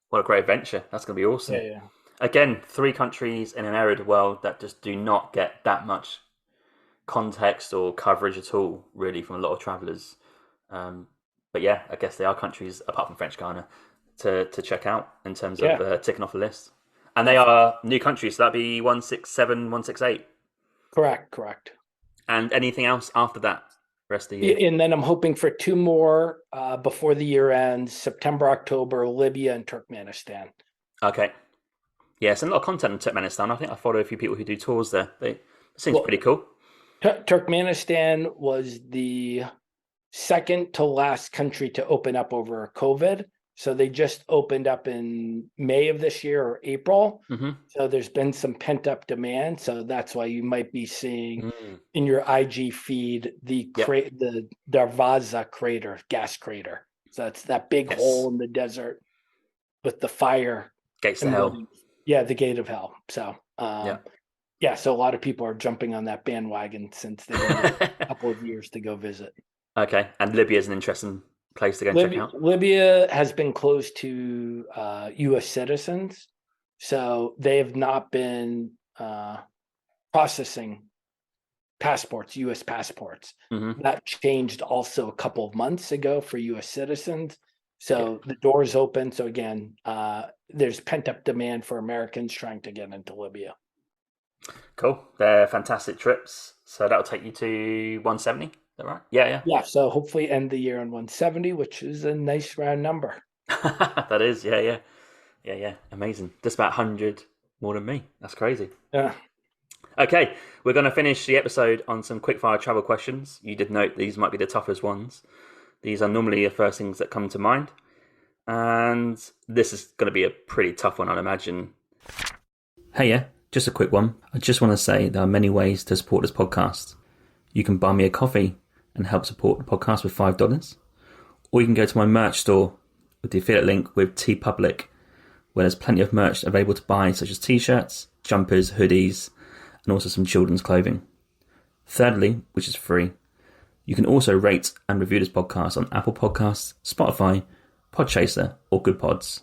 What a great adventure. That's going to be awesome. Yeah. Again, 3 countries in an area of the world that just do not get that much context or coverage at all, really, from a lot of travellers. But yeah, I guess they are countries, apart from French Guiana, to check out in terms of ticking off the list. And they are new countries, so that'd be 167, 168. Correct. And anything else after that, rest of the year? And then I'm hoping for 2 more before the year ends, September, October, Libya and Turkmenistan. Okay. Yeah, it's a lot of content in Turkmenistan. I think I follow a few people who do tours there. It seems pretty cool. Turkmenistan was the second to last country to open up over COVID. So they just opened up in May of this year or April. Mm-hmm. So there's been some pent up demand. So that's why you might be seeing in your IG feed the Darvaza crater, gas crater. So it's that big hole in the desert with the fire. Gates of hell. Yeah, the gate of hell. So so a lot of people are jumping on that bandwagon since they've been a couple of years to go visit. Okay, and Libya is an interesting place to go and check out. Libya has been closed to U.S. citizens, so they have not been processing passports, U.S. passports. Mm-hmm. That changed also a couple of months ago for U.S. citizens. So the door's open. So again, there's pent-up demand for Americans trying to get into Libya. Cool. They're fantastic trips. So that'll take you to 170. Is that right? Yeah. Yeah. So hopefully end the year on 170, which is a nice round number. That is. Yeah. Amazing. Just about 100 more than me. That's crazy. Yeah. Okay. We're going to finish the episode on some quickfire travel questions. You did note these might be the toughest ones. These are normally the first things that come to mind. And this is going to be a pretty tough one, I'd imagine. Hey, just a quick one. I just want to say there are many ways to support this podcast. You can buy me a coffee and help support the podcast with $5. Or you can go to my merch store with the affiliate link with TeePublic, where there's plenty of merch available to buy, such as t-shirts, jumpers, hoodies, and also some children's clothing. Thirdly, which is free, you can also rate and review this podcast on Apple Podcasts, Spotify, Podchaser, or Good Pods.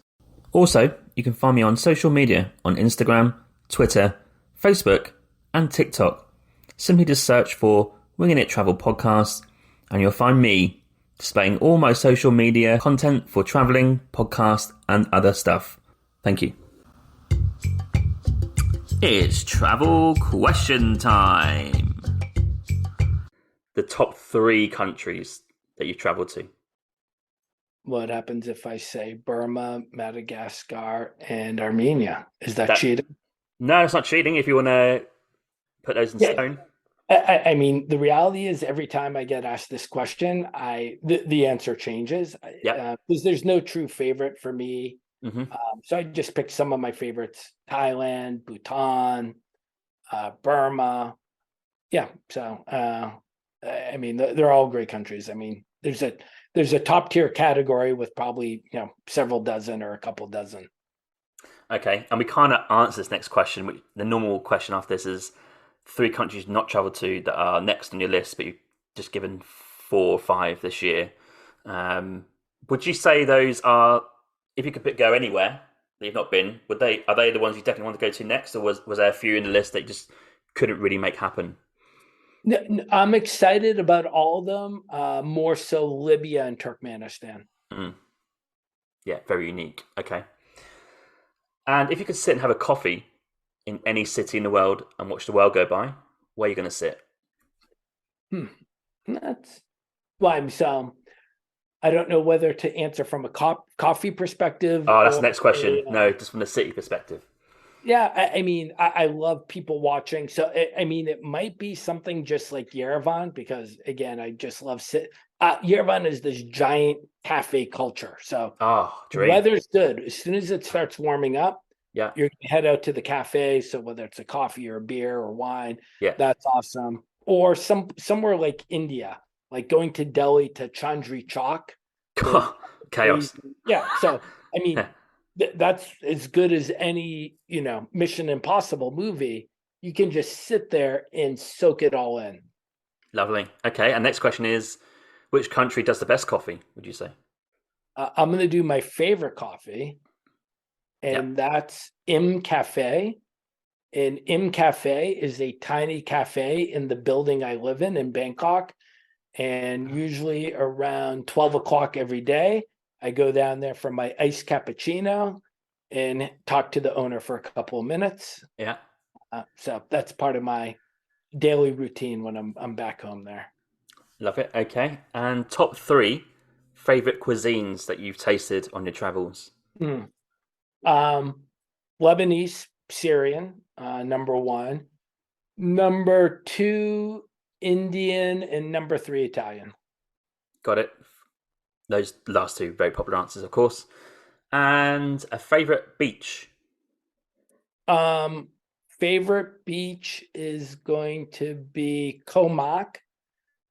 Also, you can find me on social media on Instagram, Twitter, Facebook, and TikTok. Simply just search for Winging It Travel Podcast, and you'll find me displaying all my social media content for travelling, podcast, and other stuff. Thank you. It's travel question time. The top 3 countries that you've travelled to. What happens if I say Burma, Madagascar, and Armenia? Is that cheating? No, it's not cheating if you want to put those in stone. I mean, the reality is every time I get asked this question, the answer changes. Because there's no true favorite for me. Mm-hmm. So I just picked some of my favorites: Thailand, Bhutan, Burma. Yeah. So, I mean, they're all great countries. I mean, there's a top tier category with probably, several dozen or a couple dozen. Okay. And we kind of answer this next question, which the normal question after this is 3 countries not travelled to that are next on your list, but you've just given 4 or 5 this year. Would you say those are, if you could go anywhere that you've not been, are they the ones you definitely want to go to next, or was there a few in the list that you just couldn't really make happen? No, I'm excited about all of them, more so Libya and Turkmenistan. Mm. Yeah, very unique. Okay. And if you could sit and have a coffee in any city in the world and watch the world go by, where are you going to sit? So I don't know whether to answer from a coffee perspective. Oh, that's the next question. No, just from the city perspective. Yeah, I mean, I love people watching. So, I mean, it might be something just like Yerevan, because, again, I just love Yerevan is this giant cafe culture. So, dream. Weather's good. As soon as it starts warming up, you're going to head out to the cafe. So, whether it's a coffee or a beer or wine, that's awesome. Or somewhere like India, like going to Delhi to Chandri Chowk. Chaos. Yeah. So, I mean... That's as good as any, Mission Impossible movie. You can just sit there and soak it all in. Lovely. Okay. And next question is, which country does the best coffee, would you say? I'm going to do my favorite coffee, and that's Im Cafe. And Im Cafe is a tiny cafe in the building I live in Bangkok. And usually around 12 o'clock every day, I go down there for my iced cappuccino and talk to the owner for a couple of minutes. Yeah. So that's part of my daily routine when I'm back home there. Love it. Okay. And top 3 favorite cuisines that you've tasted on your travels? Lebanese, Syrian, number 1. Number 2, Indian, and number 3, Italian. Got it. Those last 2 very popular answers, of course. And a favorite beach? Favorite beach is going to be Koh Mak.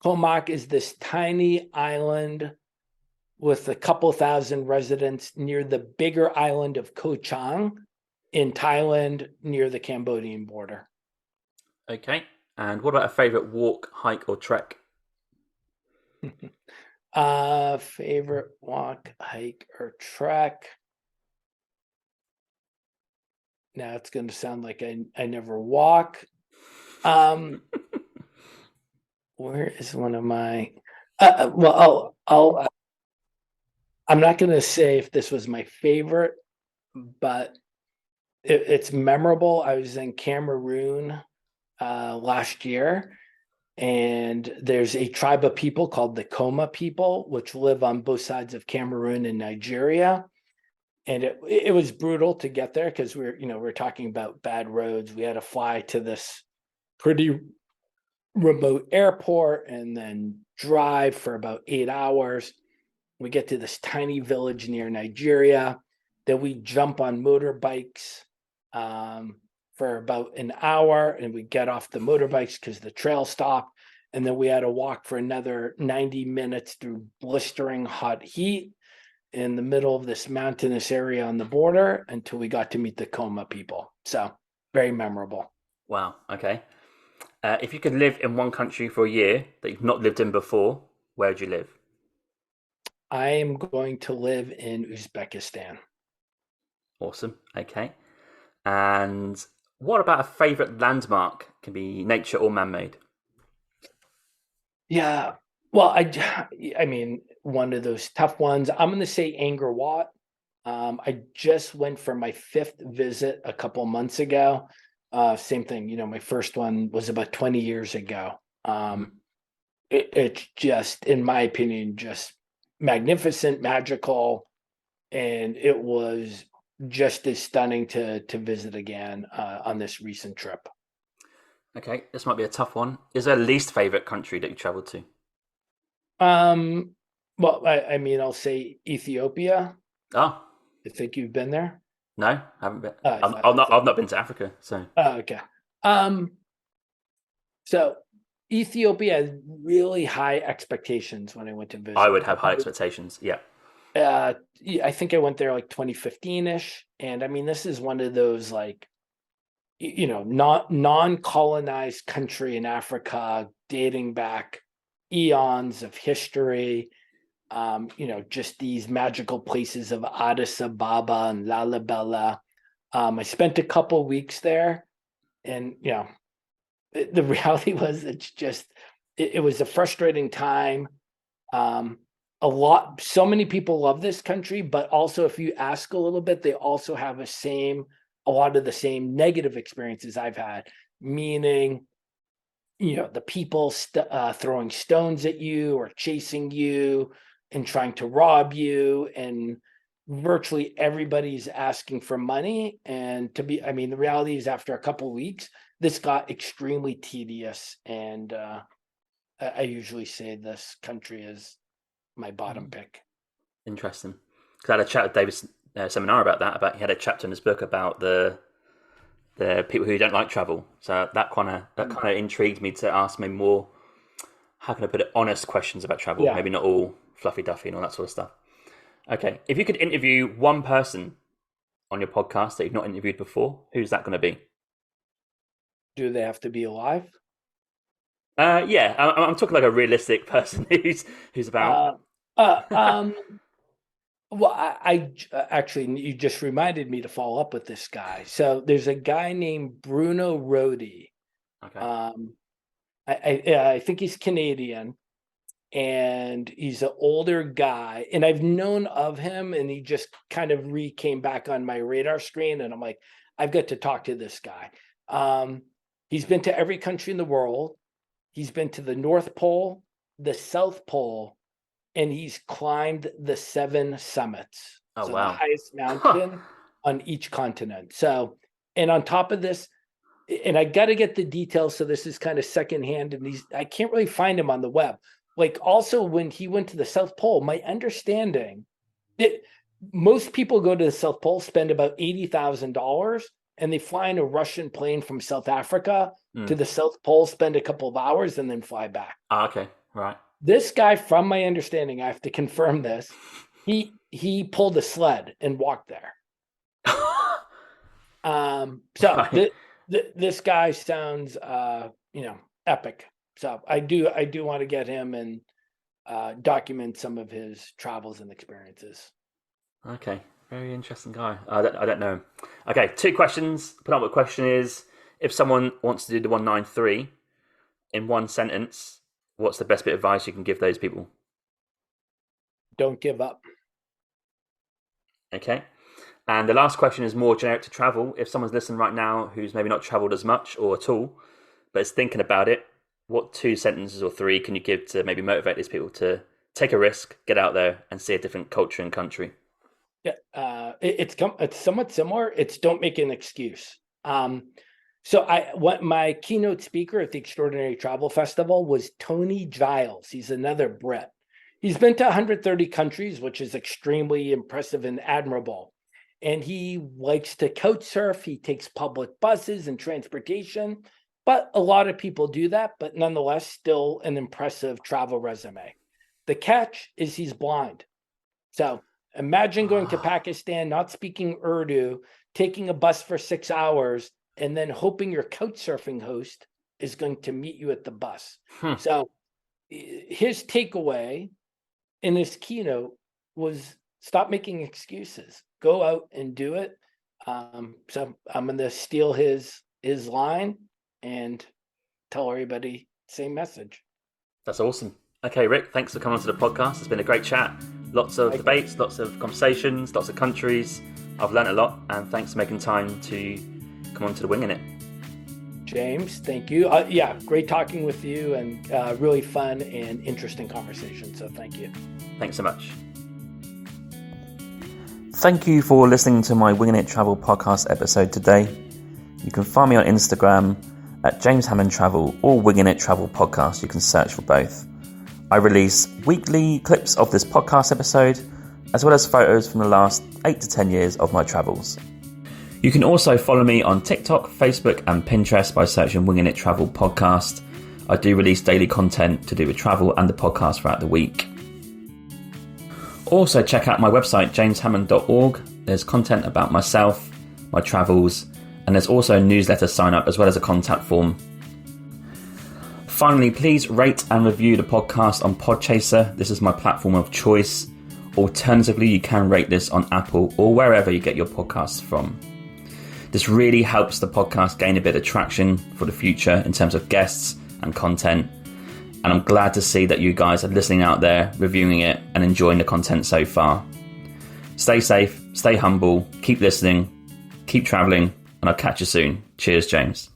Koh Mak is this tiny island with a couple thousand residents near the bigger island of Koh Chang in Thailand, near the Cambodian border. Okay. And what about a favorite walk, hike, or trek? Favorite walk, hike, or trek. Now it's going to sound like I never walk. Where is one of my? Well, I'm not going to say if this was my favorite, but it's memorable. I was in Cameroon last year. And there's a tribe of people called the Koma people, which live on both sides of Cameroon and Nigeria. And it was brutal to get there because we're talking about bad roads. We had to fly to this pretty remote airport and then drive for about 8 hours. We get to this tiny village near Nigeria. Then we jump on motorbikes for about an hour, and we get off the motorbikes because the trail stopped. And then we had to walk for another 90 minutes through blistering hot heat. in the middle of this mountainous area on the border until we got to meet the Coma people. So very memorable. Wow. Okay. If you could live in one country for a year that you've not lived in before, where would you live? I am going to live in Uzbekistan. Awesome. Okay. And what about a favorite landmark? Can be nature or man-made. Yeah. Well, I mean, one of those tough ones. I'm going to say Angkor Wat. I just went for my 5th visit a couple months ago. Same thing, my first one was about 20 years ago. It's just, in my opinion, just magnificent, magical, and it was just as stunning to visit again on this recent trip. Okay, this might be a tough one. Is there a least favorite country that you traveled to? Um, well, I mean, I'll say Ethiopia. Oh, I think you've been there. no, I haven't been. I I've not. I've not been to Africa, so. Oh, okay. So Ethiopia had really high expectations when I went to visit. I would have high expectations. Yeah. I think I went there like 2015-ish, and I mean, this is one of those like, not non-colonized country in Africa, dating back eons of history. Just these magical places of Addis Ababa and Lalibela. I spent a couple weeks there, and the reality was it was a frustrating time. So many people love this country, but also if you ask a little bit, they also have a lot of the same negative experiences I've had, meaning, the people throwing stones at you or chasing you and trying to rob you, and virtually everybody's asking for money. And the reality is, after a couple of weeks, this got extremely tedious, and I usually say this country is my bottom pick. Interesting. Because I had a chat with David's seminar about that. He had a chapter in his book about the people who don't like travel. So that kind of intrigued me to ask maybe more, how can I put it, honest questions about travel. Yeah. Maybe not all fluffy duffy and all that sort of stuff. Okay, if you could interview one person on your podcast that you've not interviewed before, who's that going to be? Do they have to be alive? Yeah, I'm talking like a realistic person who's about. Well, I actually, you just reminded me to follow up with this guy. So there's a guy named Bruno Rodi. Okay. I think he's Canadian, and he's an older guy, and I've known of him, and he just kind of came back on my radar screen, and I'm like, I've got to talk to this guy. He's been to every country in the world. He's been to the North Pole, the South Pole, and he's climbed the 7 summits. Oh, so wow. The highest mountain on each continent. So, and on top of this, and I got to get the details, so this is kind of secondhand, and I can't really find him on the web. Like, also, when he went to the South Pole, my understanding that most people go to the South Pole, spend about $80,000, and they fly in a Russian plane from South Africa to the South Pole, spend a couple of hours, and then fly back. Okay, right. This guy, from my understanding, I have to confirm this, he pulled a sled and walked there. Right. This guy sounds epic. So I do want to get him and document some of his travels and experiences. Okay, very interesting guy. I don't know him. Okay, 2 questions. Penultimate question is, if someone wants to do the 193 in one sentence, what's the best bit of advice you can give those people? Don't give up. Okay. And the last question is more generic to travel. If someone's listening right now who's maybe not traveled as much or at all, but is thinking about it, what 2 sentences or 3 can you give to maybe motivate these people to take a risk, get out there and see a different culture and country? Yeah, it's somewhat similar. It's don't make an excuse. So my keynote speaker at the Extraordinary Travel Festival was Tony Giles. He's another Brit. He's been to 130 countries, which is extremely impressive and admirable. And he likes to couch surf. He takes public buses and transportation, but a lot of people do that, but nonetheless, still an impressive travel resume. The catch is he's blind. So Imagine going to Pakistan, not speaking Urdu, taking a bus for 6 hours, and then hoping your couch surfing host is going to meet you at the bus. So his takeaway in his keynote was stop making excuses. Go out and do it. So I'm going to steal his line and tell everybody same message. That's awesome. Okay, Rick, thanks for coming onto the podcast. It's been a great chat. Lots of debates, lots of conversations, lots of countries. I've learned a lot, and thanks for making time to come onto the Winging It. James, thank you. Great talking with you, and really fun and interesting conversation. So thank you. Thanks so much. Thank you for listening to my Winging It Travel podcast episode today. You can find me on Instagram at James Hammond Travel or Winging It Travel Podcast. You can search for both. I release weekly clips of this podcast episode, as well as photos from the last 8 to 10 years of my travels. You can also follow me on TikTok, Facebook and Pinterest by searching Winging It Travel Podcast. I do release daily content to do with travel and the podcast throughout the week. Also check out my website, jameshammond.org. There's content about myself, my travels, and there's also a newsletter sign up as well as a contact form. Finally, please rate and review the podcast on Podchaser. This is my platform of choice. Alternatively, you can rate this on Apple or wherever you get your podcasts from. This really helps the podcast gain a bit of traction for the future in terms of guests and content. And I'm glad to see that you guys are listening out there, reviewing it and enjoying the content so far. Stay safe, stay humble, keep listening, keep traveling, and I'll catch you soon. Cheers, James.